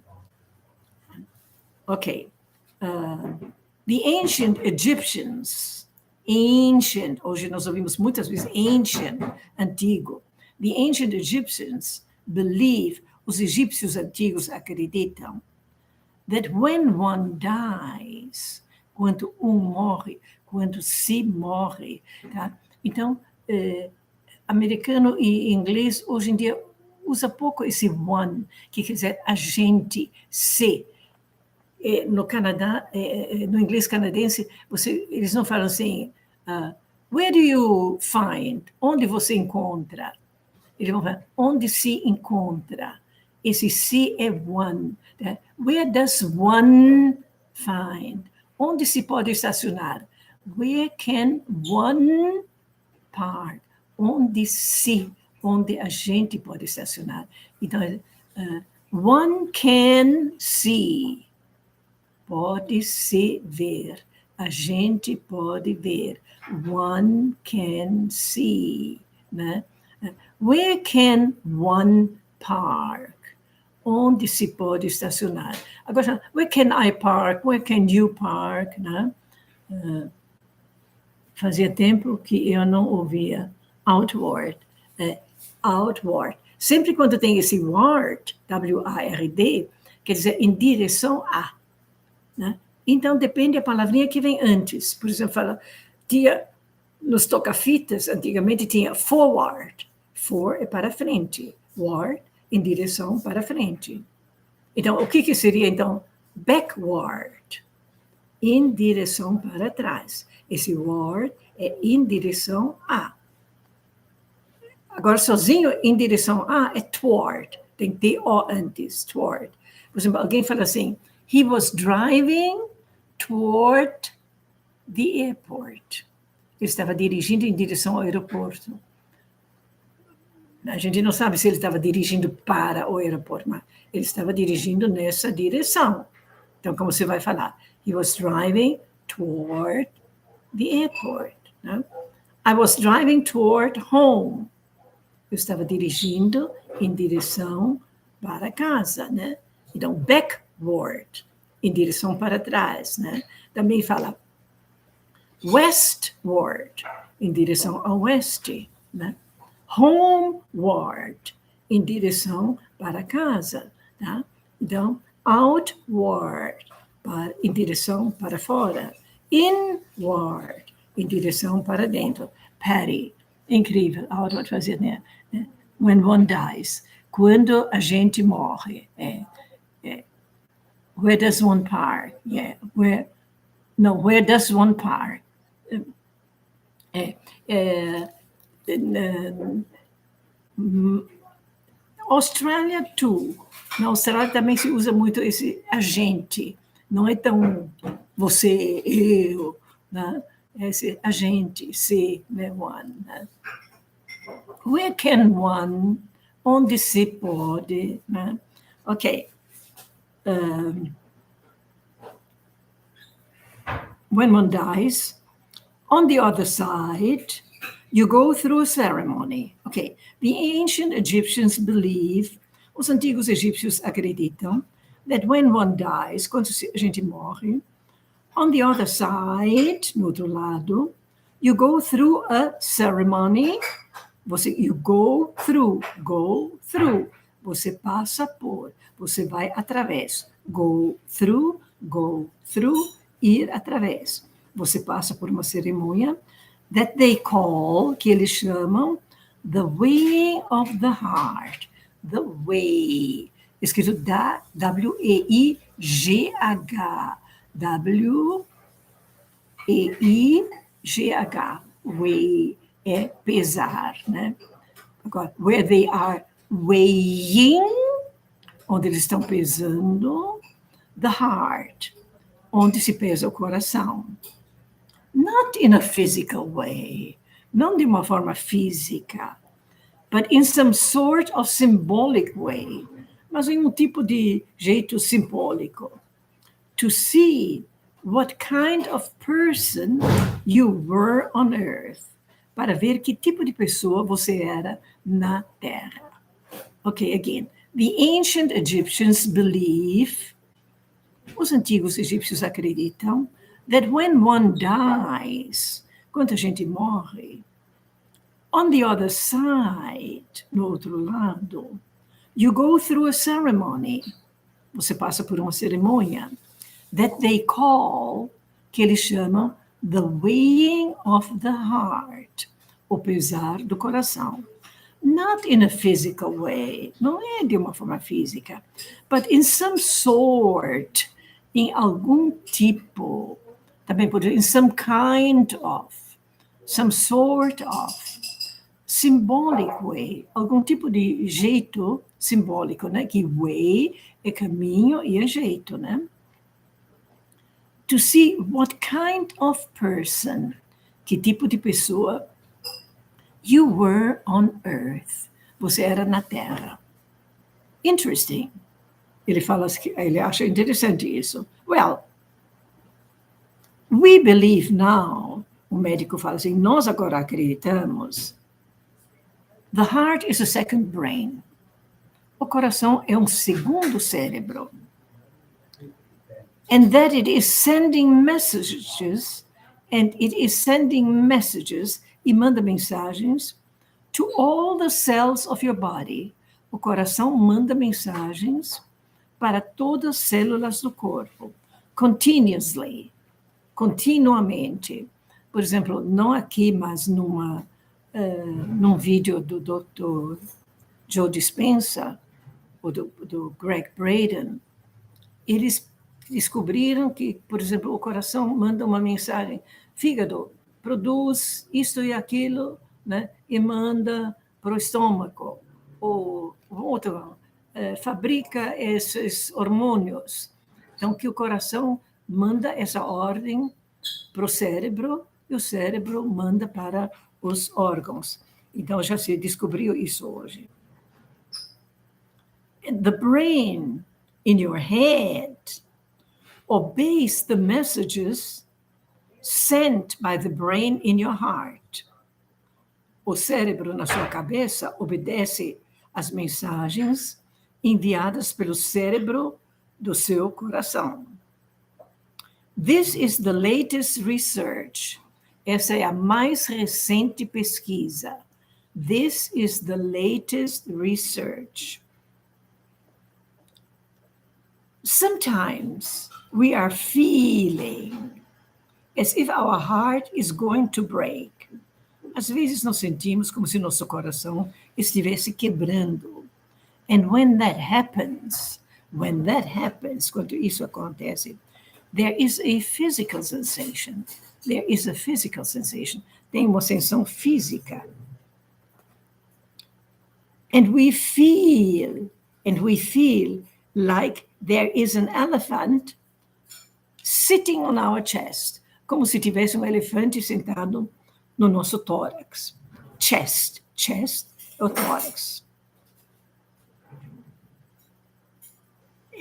Ok. The ancient Egyptians, hoje nós ouvimos muitas vezes ancient, antigo. The ancient Egyptians believe, os egípcios antigos acreditam, that when one dies, quando morre, quando se morre, tá? Então, americano e inglês, hoje em dia, usa pouco esse one, que quer dizer a gente, se. no Canadá, no inglês canadense, eles não falam assim, where do you find? Onde você encontra? Eles vão falar, onde se encontra? Esse se é one. Né? Where does one find? Onde se pode estacionar? Where can one park? Onde a gente pode estacionar. Então, one can see. Pode se ver. A gente pode ver. One can see. Né? Where can one park? Onde se pode estacionar? Agora, where can I park? Where can you park? Né? Fazia tempo que eu não ouvia outward. Outward. Sempre quando tem esse ward, W-A-R-D, quer dizer em direção a. Né? Então, depende da palavrinha que vem antes. Por exemplo, tinha, nos toca-fitas, antigamente tinha forward. For é para frente. Ward, em direção para frente. Então, o que seria, então? Backward. Em direção para trás. Esse word é em direção a. Agora, sozinho, em direção a, é toward. Tem T-O antes, toward. Por exemplo, alguém fala assim, he was driving toward the airport. Ele estava dirigindo em direção ao aeroporto. A gente não sabe se ele estava dirigindo para o aeroporto, mas ele estava dirigindo nessa direção. Então, como você vai falar? He was driving toward the airport. Né? I was driving toward home. Eu estava dirigindo em direção para casa, né? Então, backward, em direção para trás, né? Também fala westward, em direção ao oeste, né? Homeward, em direção para casa, tá? Então, outward, em direção para fora. Inward, em direção para dentro. Patty, incrível, outward fazer, né? When one dies, quando a gente morre. Where does one park? Where does one park? Austrália, too. Na Austrália também se usa muito esse agente. Não é tão você, eu, né? Esse agente, se, né? One. Né? Where can one? Onde se pode? Né? Ok. When one dies, on the other side, you go through a ceremony. Okay. The ancient Egyptians believe, os antigos egípcios acreditam, that when one dies, quando a gente morre, on the other side, no outro lado, you go through a ceremony. You go through. Você passa por, você vai através. Go through, ir através. Você passa por uma cerimônia that they call, que eles chamam, the way of the heart. The way. Escrito W-E-I-G-H. W-E-I-G-H. Way é pesar, né? Agora, where they are weighing, onde eles estão pesando, the heart, onde se pesa o coração. Not in a physical way, não de uma forma física, but in some sort of symbolic way, mas em um tipo de jeito simbólico. To see what kind of person you were on earth, para ver que tipo de pessoa você era na Terra. Okay, again. The ancient Egyptians believe, os antigos egípcios acreditam, that when one dies, quando a gente morre, on the other side, no outro lado, you go through a ceremony. Você passa por uma cerimônia that they call, que eles chamam the weighing of the heart, o pesar do coração. Not in a physical way, não é de uma forma física, but in some sort, em algum tipo, também pode ser in some kind of, some sort of, symbolic way, algum tipo de jeito simbólico, né? Que way é caminho e é jeito, né? To see what kind of person, que tipo de pessoa, you were on earth, você era na Terra. Interesting. Ele acha interessante isso. Well, we believe now, o médico fala assim, nós agora acreditamos, the heart is a second brain. O coração é um segundo cérebro. And that it is sending messages, e manda mensagens to all the cells of your body. O coração manda mensagens para todas as células do corpo, continuamente. Por exemplo, não aqui, mas num vídeo do Dr. Joe Dispenza, ou do Greg Braden, eles descobriram que, por exemplo, o coração manda uma mensagem, fígado, produz isto e aquilo, né, e manda para o estômago, ou outro, fabrica esses hormônios. Então, que o coração manda essa ordem para o cérebro, e o cérebro manda para os órgãos. Então, já se descobriu isso hoje. The brain in your head obeys the messages sent by the brain in your heart. O cérebro na sua cabeça obedece às mensagens enviadas pelo cérebro do seu coração. This is the latest research. Essa é a mais recente pesquisa. This is the latest research. Sometimes we are feeling as if our heart is going to break. Às vezes nós sentimos como se nosso coração estivesse quebrando. And when that happens, quando isso acontece, there is a physical sensation. Tem uma sensação física. And we feel like there is an elephant sitting on our chest, como se tivesse um elefante sentado no nosso tórax. Chest é o tórax.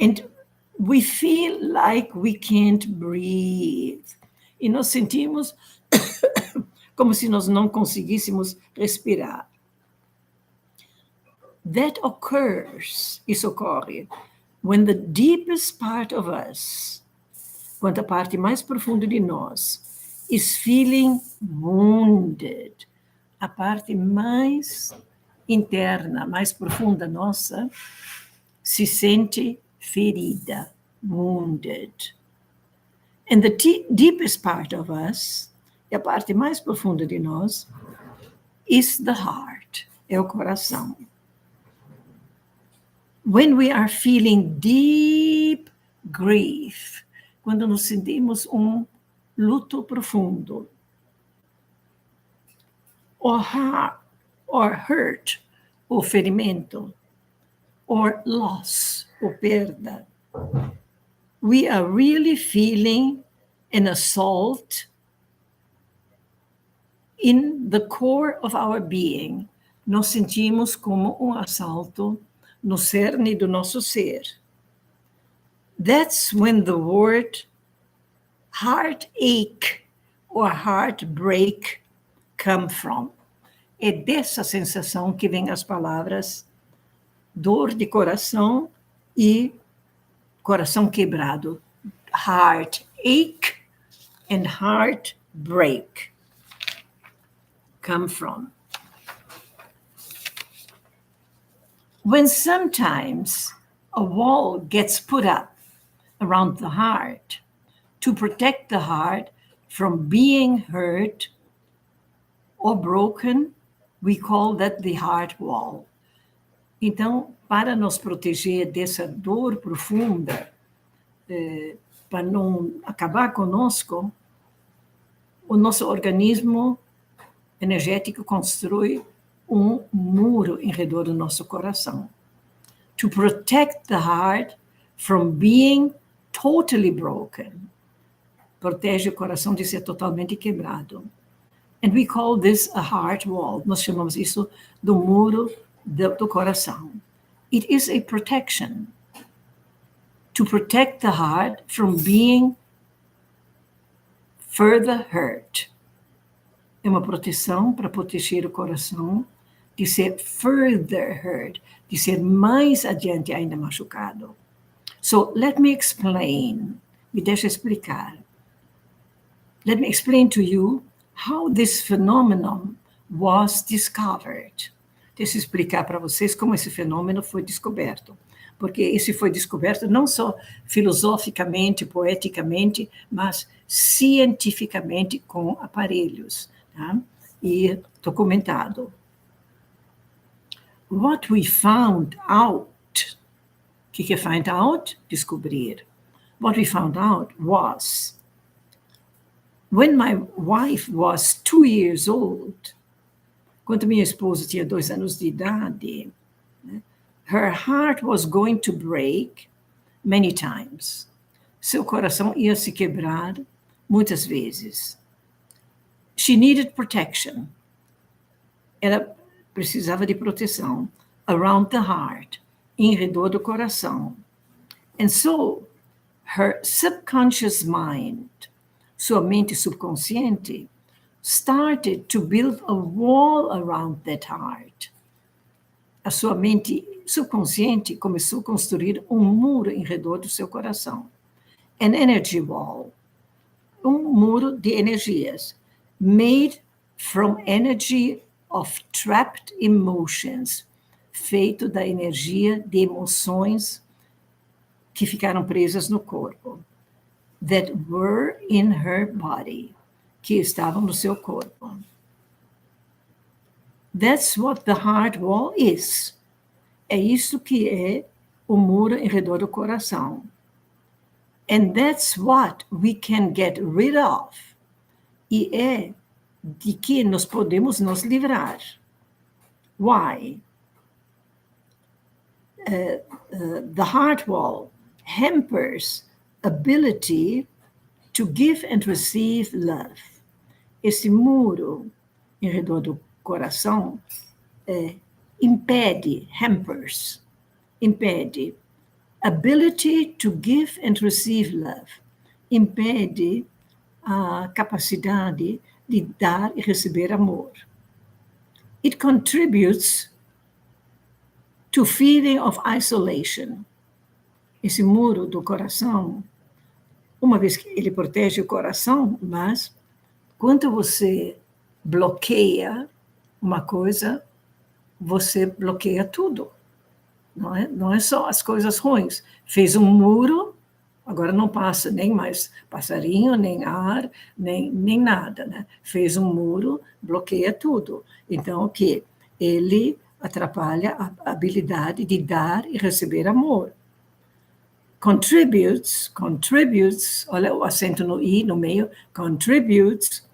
And we feel like we can't breathe. E nós sentimos como se nós não conseguíssemos respirar. Isso ocorre when the deepest part of us, quando a parte mais profunda de nós, is feeling wounded. A parte mais interna, mais profunda nossa, se sente ferida, wounded. And the deepest part of us, a parte mais profunda de nós, is the heart, é o coração. When we are feeling deep grief, quando nos sentimos luto profundo, or hurt, ou ferimento, or loss, ou perda, we are really feeling an assault in the core of our being. Nós sentimos como assalto no cerne do nosso ser. That's when the word heartache or heartbreak come from. É dessa sensação que vem as palavras dor de coração e coração quebrado. Heartache and heartbreak come from. When sometimes a wall gets put up around the heart to protect the heart from being hurt or broken, we call that the heart wall. Então, para nos proteger dessa dor profunda, para não acabar conosco, o nosso organismo energético constrói um muro em redor do nosso coração. To protect the heart from being totally broken. Protege o coração de ser totalmente quebrado. And we call this a heart wall. Nós chamamos isso do muro do coração. It is a protection. To protect the heart from being further hurt. É uma proteção para proteger o coração de ser further hurt, de ser mais adiante ainda machucado. So, let me explain. Me deixa explicar. Let me explain to you how this phenomenon was discovered. Deixa eu explicar para vocês como esse fenômeno foi descoberto. Porque esse foi descoberto não só filosoficamente, poeticamente, mas cientificamente com aparelhos, tá? E documentado. What we found out, o que é find out? Descobrir. What we found out was, when my wife was 2 years old, quando minha esposa tinha 2 anos de idade, her heart was going to break many times. Seu coração ia se quebrar muitas vezes. She needed protection. Ela precisava de proteção around the heart, em redor do coração. And so, her subconscious mind, sua mente subconsciente, started to build a wall around that heart. A sua mente subconsciente começou a construir um muro em redor do seu coração. An energy wall. Um muro de energias. Made from energy of trapped emotions. Feito da energia de emoções que ficaram presas no corpo. That were in her body. Que estavam no seu corpo. That's what the heart wall is. É isso que é o muro em redor do coração. And that's what we can get rid of. E é de que nós podemos nos livrar. Why? The heart wall hampers ability to give and receive love. Esse muro em redor do coração impede, hampers, impede ability to give and receive love. Impede a capacidade de dar e receber amor. It contributes to feeling of isolation. Esse muro do coração, uma vez que ele protege o coração, mas quando você bloqueia uma coisa, você bloqueia tudo. Não é só as coisas ruins. Fez um muro, agora não passa nem mais passarinho, nem ar, nem nada, né? Fez um muro, bloqueia tudo. Então, o quê? Ele atrapalha a habilidade de dar e receber amor. Contributes, olha o acento no i no meio, contributes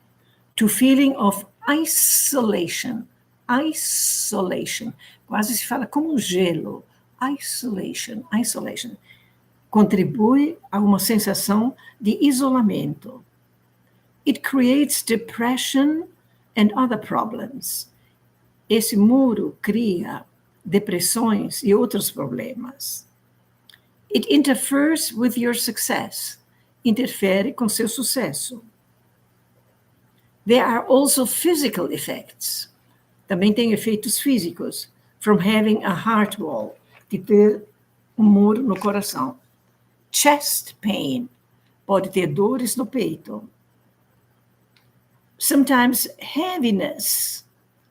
to feeling of isolation. Isolation. Quase se fala como gelo. Isolation. Contribui a uma sensação de isolamento. It creates depression and other problems. Esse muro cria depressões e outros problemas. It interferes with your success. Interfere com seu sucesso. There are also physical effects. Também tem efeitos físicos from having a heart wall, de ter um muro no coração. Chest pain, pode ter dores no peito. Sometimes heaviness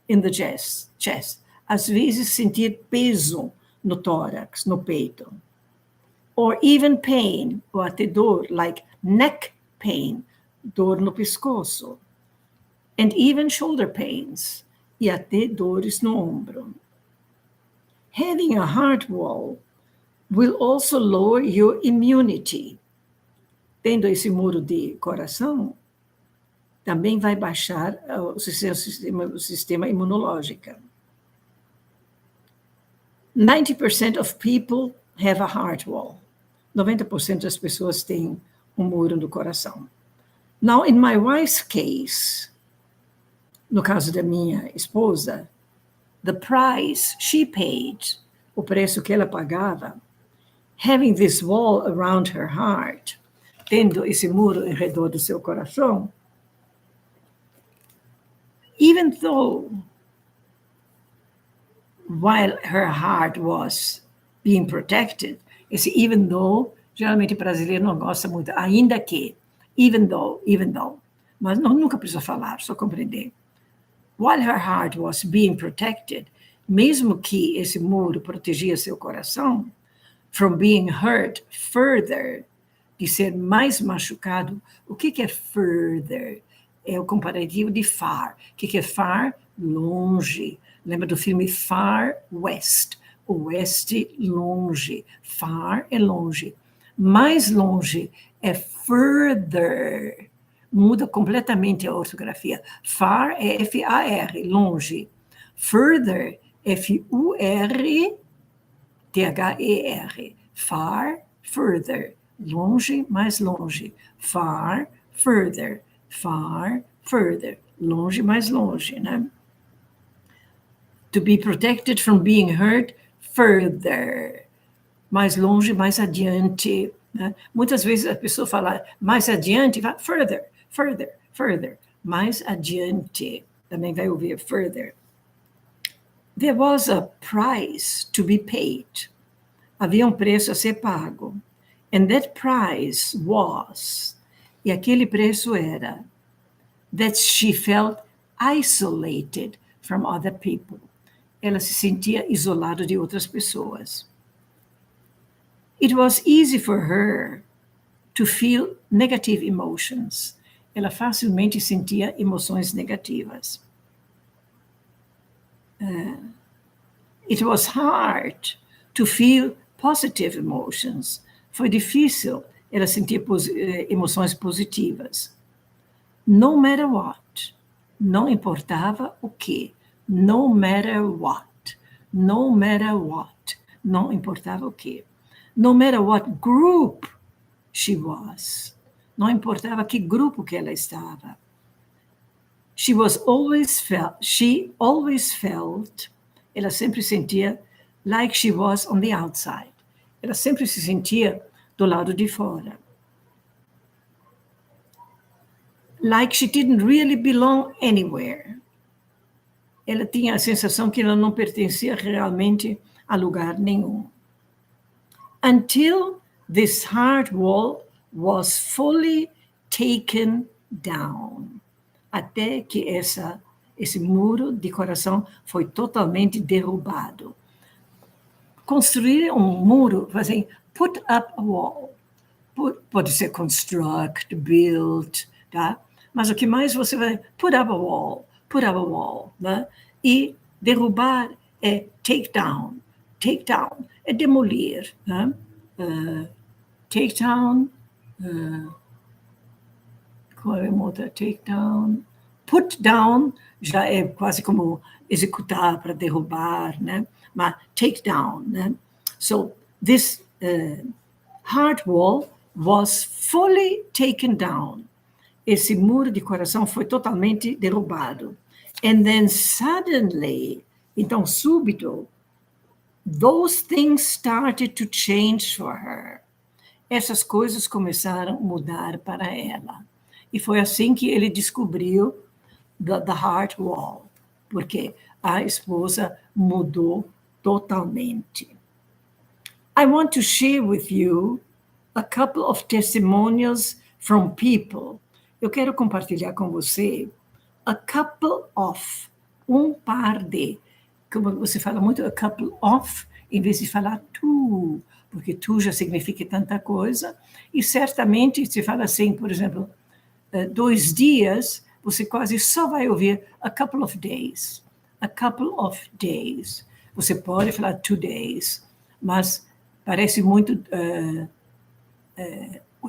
in the chest. Às vezes sentir peso no tórax, no peito. Or even pain, ou até dor, like neck pain, dor no pescoço. And even shoulder pains, e até dores no ombro. Having a heart wall will also lower your immunity. tendo esse muro de coração, também vai baixar o sistema imunológico. 90% of people have a heart wall. 90% das pessoas têm um muro no coração. Now, in my wife's case, no caso da minha esposa, the price she paid, o preço que ela pagava, having this wall around her heart, tendo esse muro em redor do seu coração, even though while her heart was being protected, esse even though, geralmente o brasileiro não gosta muito, ainda que, even though, mas nunca precisa falar, só compreender. While her heart was being protected, mesmo que esse muro protegia seu coração, from being hurt further, de ser mais machucado. O que é further? É o comparativo de far. O que é far? Longe. Lembra do filme Far West? O oeste, longe. Far é longe. Mais longe é further. Muda completamente a ortografia. Far é F-A-R, longe. Further, F-U-R-T-H-E-R. Far, further. Longe, mais longe. Far, further. Far, further. Longe, mais longe, né? To be protected from being hurt further. Mais longe, mais adiante. Né? Muitas vezes a pessoa fala mais adiante, vai further, further, further. Mais adiante. Também vai ouvir further. There was a price to be paid. Havia um preço a ser pago. And that price was, e aquele preço era, that she felt isolated from other people. Ela se sentia isolada de outras pessoas. It was easy for her to feel negative emotions. Ela facilmente sentia emoções negativas. It was hard to feel positive emotions. Foi difícil ela sentir emoções positivas. No matter what. Não importava o quê. No matter what. No matter what. Não importava o quê. No matter what group she was. Não importava que grupo que ela estava. She always felt, ela sempre sentia like she was on the outside. Ela sempre se sentia do lado de fora. Like she didn't really belong anywhere. Ela tinha a sensação que ela não pertencia realmente a lugar nenhum. Until this heart wall was fully taken down. Até que esse muro de coração foi totalmente derrubado. Construir um muro, assim, put up a wall. Pode ser construct, build, tá? Mas o que mais você vai... Put up a wall, né? E derrubar é take down. Take down é demolir, né? Take down... qual é a outra? Take down. Put down já é quase como executar para derrubar, né? Mas take down, né? So this heart wall was fully taken down. Esse muro de coração foi totalmente derrubado. And then suddenly, então súbito, those things started to change for her. Essas coisas começaram a mudar para ela. E foi assim que ele descobriu the heart wall, porque a esposa mudou totalmente. I want to share with you a couple of testimonials from people. Eu quero compartilhar com você a couple of, um par de, como você fala muito, a couple of, em vez de falar tu, porque tu já significa tanta coisa, e certamente se fala assim, por exemplo, 2 dias, você quase só vai ouvir a couple of days. A couple of days. Você pode falar 2 days, mas parece muito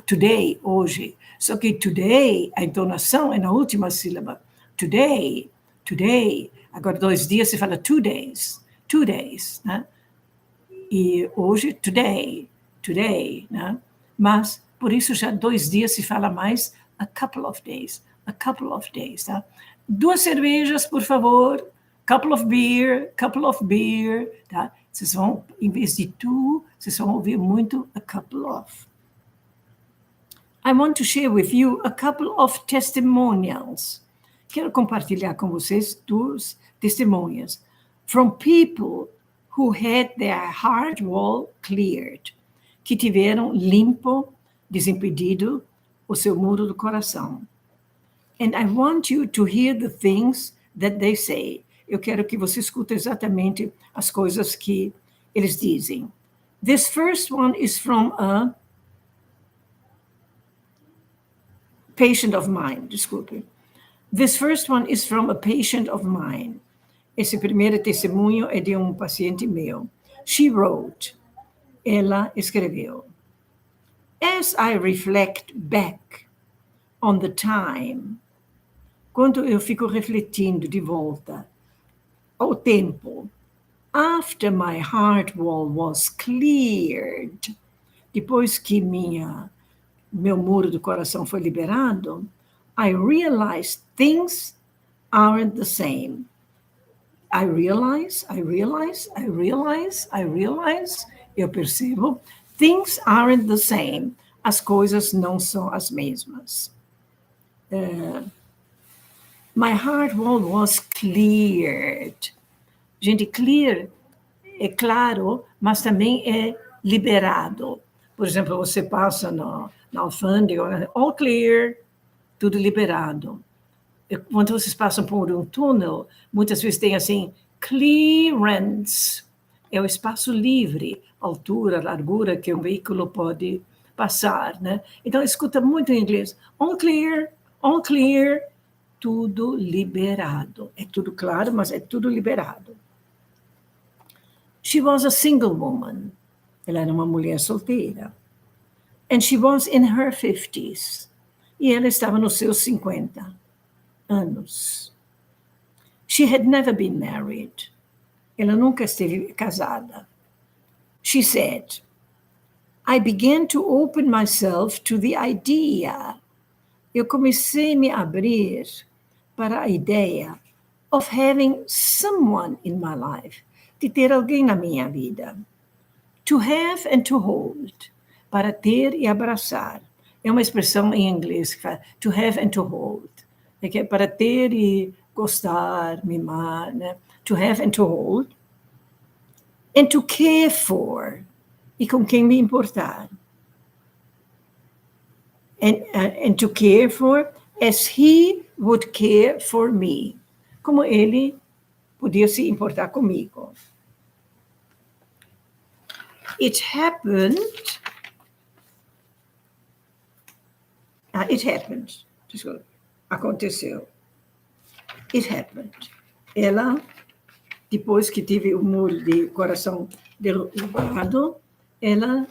today, hoje. Só que today, a entonação é na última sílaba. Today, today. Agora, 2 dias se fala 2 days, né? E hoje, today, né? Mas, por isso, já 2 dias se fala mais a couple of days, tá? 2 cervejas, por favor, couple of beer, tá? Vocês vão, em vez de tu, vocês vão ouvir muito a couple of. I want to share with you a couple of testimonials. Quero compartilhar com vocês 2 testemunhas from people who had their heart wall cleared, que tiveram limpo, desimpedido o seu muro do coração. And I want you to hear the things that they say. Eu quero que você escute exatamente as coisas que eles dizem. This first one is from a patient of mine, desculpe. This first one is from a patient of mine. Esse primeiro testemunho é de um paciente meu. She wrote, ela escreveu, as I reflect back on the time, quando eu fico refletindo de volta ao tempo, after my heart wall was cleared, depois que meu muro do coração foi liberado, I realized things aren't the same. I realize, eu percebo, things aren't the same. As coisas não são as mesmas. My heart wall was cleared. Gente, clear é claro, mas também é liberado. Por exemplo, você passa na alfândega, all clear, tudo liberado. Quando vocês passam por um túnel, muitas vezes tem assim, clearance, é o espaço livre, altura, largura que um veículo pode passar, né? Então, escuta muito em inglês, all clear, tudo liberado. É tudo claro, mas é tudo liberado. She was a single woman. Ela era uma mulher solteira. And she was in her 50s. E ela estava nos seus 50 anos. She had never been married. Ela nunca esteve casada. She said, I began to open myself to the idea. Eu comecei a me abrir para a ideia of having someone in my life, de ter alguém na minha vida. To have and to hold, para ter e abraçar. É uma expressão em inglês que fala to have and to hold. É que é para ter e gostar, mimar, né? To have and to hold. And to care for, e com quem me importar. And to care for as he would care for me. Como ele podia se importar comigo. It happened. Desculpa. Aconteceu. It happened. Ela, depois que tive o muro de coração derrubado, ela,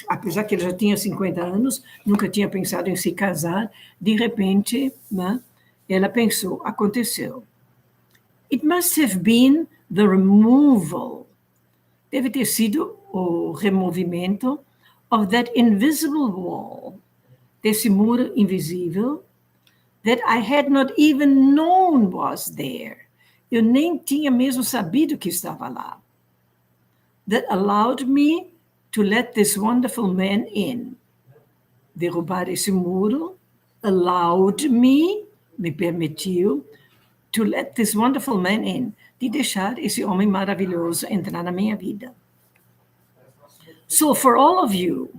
apesar que ela já tinha 50 anos, nunca tinha pensado em se casar, de repente, né, ela pensou, aconteceu. It must have been the removal, deve ter sido o removimento of that invisible wall, desse muro invisível, that I had not even known was there. Eu nem tinha mesmo sabido que estava lá. That allowed me to let this wonderful man in. Derrubar esse muro allowed me permitiu, to let this wonderful man in, de deixar esse homem maravilhoso entrar na minha vida. So for all of you,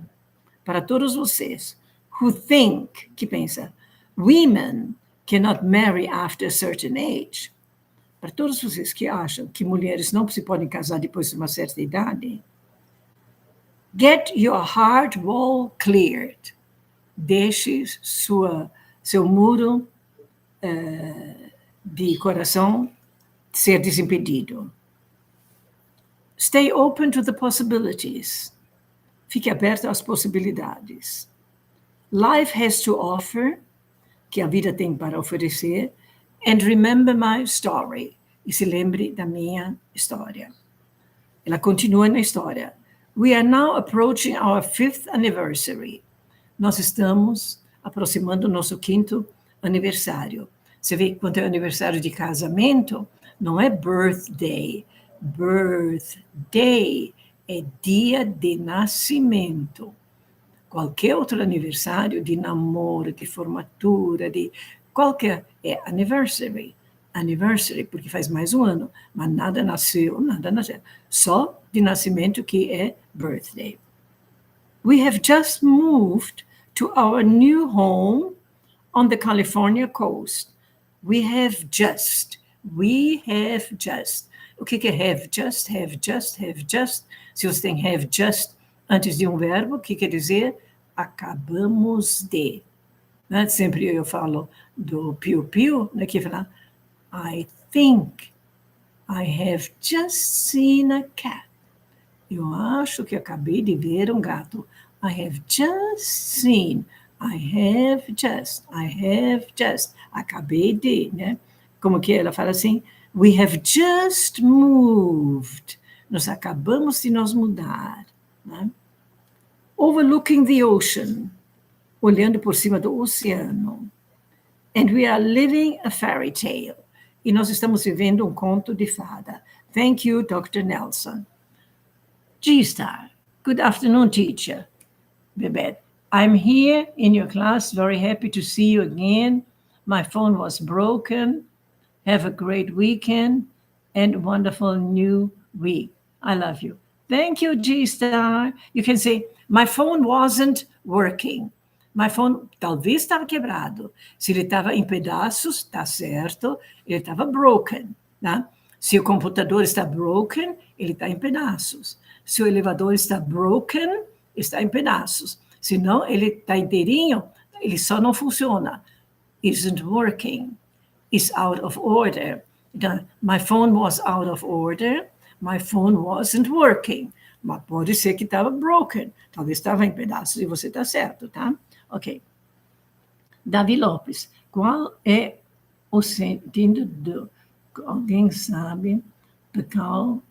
para todos vocês, who think, que pensa, women cannot marry after a certain age, para todos vocês que acham que mulheres não se podem casar depois de uma certa idade, get your heart wall cleared. Deixe seu muro de coração ser desimpedido. Stay open to the possibilities. Fique aberto às possibilidades. Life has to offer, que a vida tem para oferecer, and remember my story, e se lembre da minha história. Ela continua na história. We are now approaching our 5th anniversary. Nós estamos aproximando o nosso 5º aniversário. Você vê que quando é aniversário de casamento, não é birthday. Birthday é dia de nascimento. Qualquer outro aniversário de namoro, de formatura, de qualquer, é anniversary. Anniversary, porque faz mais um ano, mas nada nasceu. Só de nascimento que é birthday. We have just moved to our new home on the California coast. We have just. O que é have just? Have just. Se você tem have just antes de um verbo, o que quer dizer? Acabamos de. Né? Sempre eu falo do piu-piu, né? Que fala, I think I have just seen a cat. Eu acho que acabei de ver um gato. I have just seen. I have just. Acabei de, né? Como que ela fala assim? We have just moved. Nós acabamos de nos mudar. Né? Overlooking the ocean. Olhando por cima do oceano. And we are living a fairy tale. E nós estamos vivendo um conto de fada. Thank you, Dr. Nelson. G-Star. Good afternoon, teacher. Bebet. I'm here in your class. Very happy to see you again. My phone was broken. Have a great weekend and wonderful new week. I love you. Thank you, G-Star. You can say, my phone wasn't working. My phone talvez estava quebrado. Se ele estava em pedaços, tá certo, ele estava broken. Tá? Se o computador está broken, ele está em pedaços. Se o elevador está broken, está em pedaços. Se não, ele está inteirinho, ele só não funciona. Isn't working. Is out of order. Então, my phone was out of order. My phone wasn't working. Mas pode ser que estava broken. Talvez estava em pedaços e você está certo, tá? Ok. Davi Lopes. Qual é o sentido do... Alguém sabe? Pecal...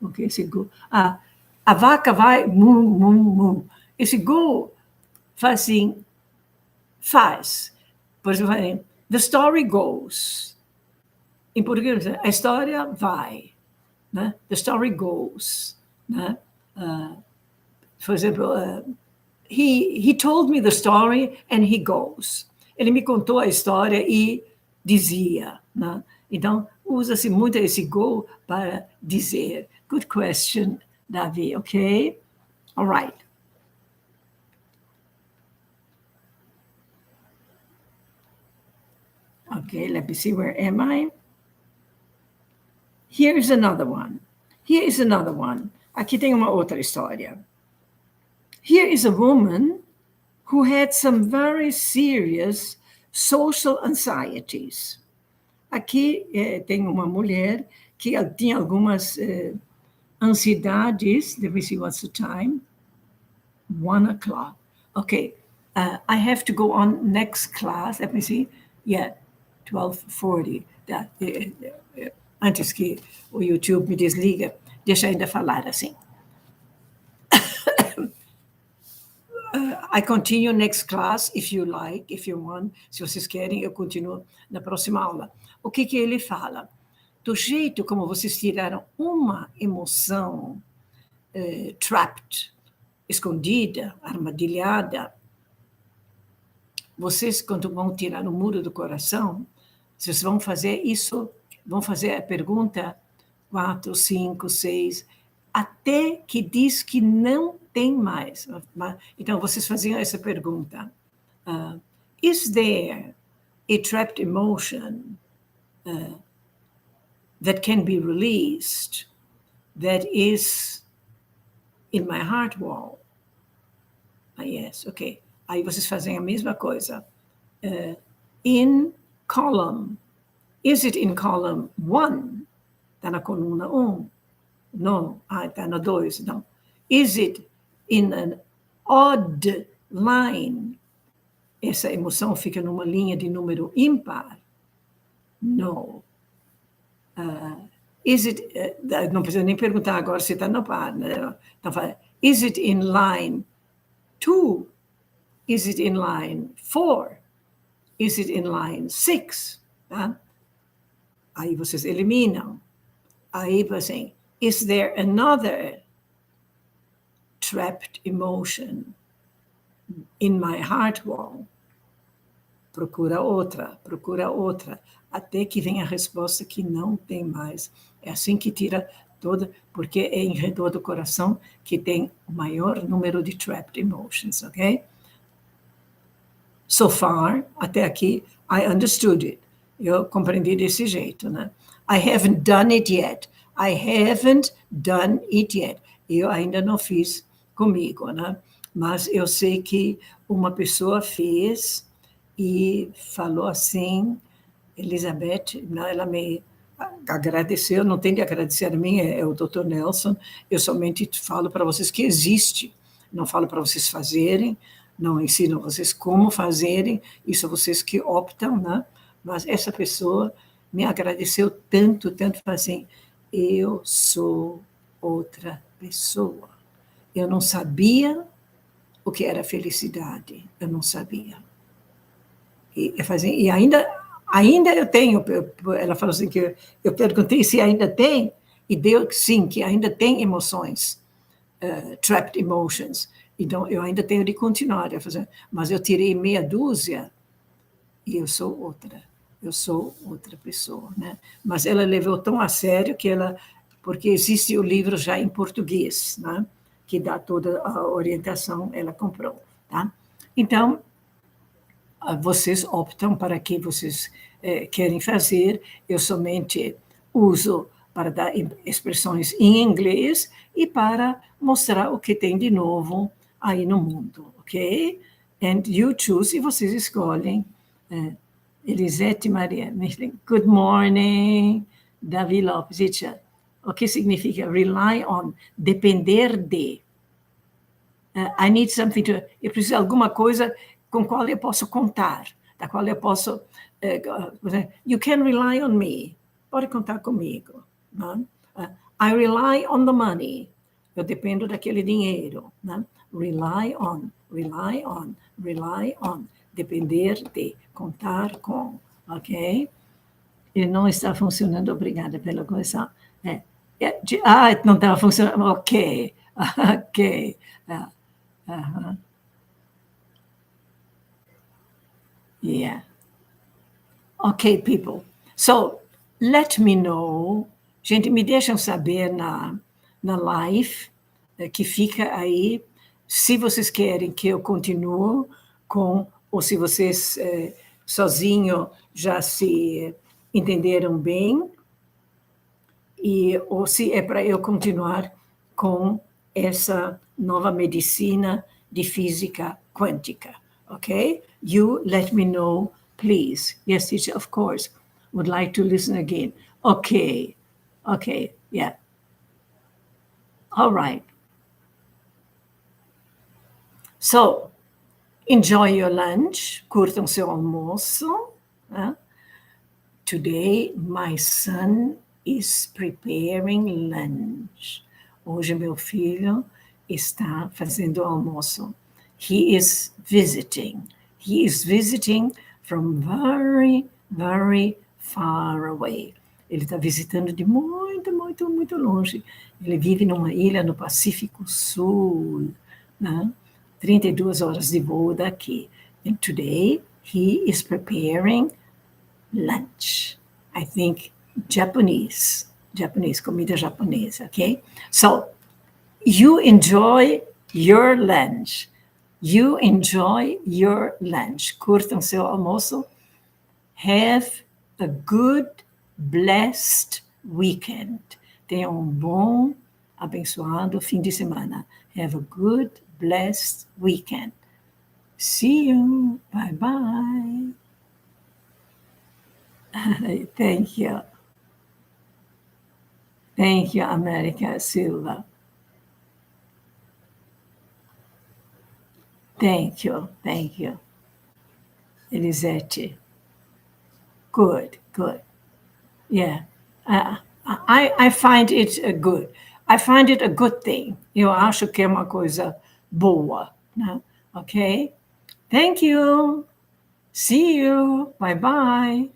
O que é esse go? Ah, a vaca vai mu, mu, mu. Esse go faz assim, faz. Por exemplo, the story goes. Em português, a história vai. Né? The story goes. Né? Por exemplo, he told me the story and he goes. Ele me contou a história e dizia. Né? Então, usa-se muito esse go para dizer. Good question, Davi, okay? All right. Okay, let me see, where am I? Here's another one. Here is another one. Aqui tem uma outra história. Here is a woman who had some very serious social anxieties. Aqui tem uma mulher que tinha algumas ansiedades. Let me see, what's the time? 1 o'clock. Okay, I have to go on next class. Let me see. Yeah, 12:40. Antes que o YouTube me desliga, deixa ainda falar assim. I continue next class, if you like, if you want. Se vocês querem, eu continuo na próxima aula. O que ele fala? Do jeito como vocês tiraram uma emoção trapped, escondida, armadilhada, vocês, quando vão tirar o muro do coração, vocês vão fazer isso, vão fazer a pergunta 4, 5, 6, até que diz que não tem mais. Então, vocês faziam essa pergunta. Is there a trapped emotion that can be released, that is in my heart wall? Yes, ok. Aí vocês fazem a mesma coisa. In column. Is it in column 1? Está na coluna 1? Não. Está na 2? Não. Is it in an odd line, essa emoção fica numa linha de número ímpar? No. Is it, não precisa nem perguntar agora se está no par, né? Então, fala, is it in line 2? Is it in line 4? Is it in line 6? Tá? Aí vocês eliminam. Aí assim, is there another trapped emotion in my heart wall? Procura outra, até que vem a resposta que não tem mais. É assim que tira toda, porque é em redor do coração que tem o maior número de trapped emotions, ok? So far, até aqui, I understood it. Eu compreendi desse jeito, né? I haven't done it yet. I haven't done it yet. Eu ainda não fiz comigo, né? Mas eu sei que uma pessoa fez e falou assim, Elisabeth, ela me agradeceu, não tem de agradecer a mim, é o Dr. Nelson, eu somente falo para vocês que existe, não falo para vocês fazerem, não ensino vocês como fazerem, isso vocês que optam, né? Mas essa pessoa me agradeceu tanto, tanto, assim, eu sou outra pessoa. Eu não sabia o que era felicidade, eu não sabia. E ainda eu tenho, ela falou assim, que eu perguntei se ainda tem, e deu sim, que ainda tem emoções, trapped emotions. Então, eu ainda tenho de continuar a fazer, mas eu tirei meia dúzia e eu sou outra pessoa, né? Mas ela levou tão a sério que porque existe o livro já em português, né? Que dá toda a orientação, ela comprou, tá? Então, vocês optam para que vocês querem fazer, eu somente uso para dar expressões em inglês e para mostrar o que tem de novo aí no mundo, ok? And you choose, e vocês escolhem. Elisete Maria, good morning, Davi Lopes, o que significa rely on, depender de. I need something to, eu preciso de alguma coisa com qual eu posso contar, da qual eu posso, you can rely on me, pode contar comigo. Né? I rely on the money, eu dependo daquele dinheiro. Né? Rely on, depender de, contar com, ok? Ele não está funcionando, obrigada pela correção. Não estava funcionando, ok, ok. Uh-huh. Yeah. Okay, people. So, let me know. Gente, me deixam saber na live que fica aí, se vocês querem que eu continue com, ou se vocês sozinho já se entenderam bem, ou se é para eu continuar com essa nova medicina de física quântica, ok? You let me know, please. Yes, teacher, of course. Would like to listen again. Okay, yeah. All right. So, enjoy your lunch, curtam seu almoço. Today, my son is preparing lunch. Hoje, meu filho está fazendo almoço. He is visiting. He is visiting from very, very far away. Ele está visitando de muito, muito, muito longe. Ele vive numa ilha no Pacífico Sul, né? 32 horas de voo daqui. And today, he is preparing lunch. I think Japanese, comida japonesa, okay? So, you enjoy your lunch. You enjoy your lunch. Curtam seu almoço. Have a good, blessed weekend. Tenham bom, abençoado fim de semana. Have a good, blessed weekend. See you. Bye-bye. Thank you. Thank you, America Silva. Thank you, thank you. Elisete. Good, good. Yeah. I find it good. I find it a good thing. Eu acho que é uma coisa boa, né? Ok? Thank you. See you. Bye bye.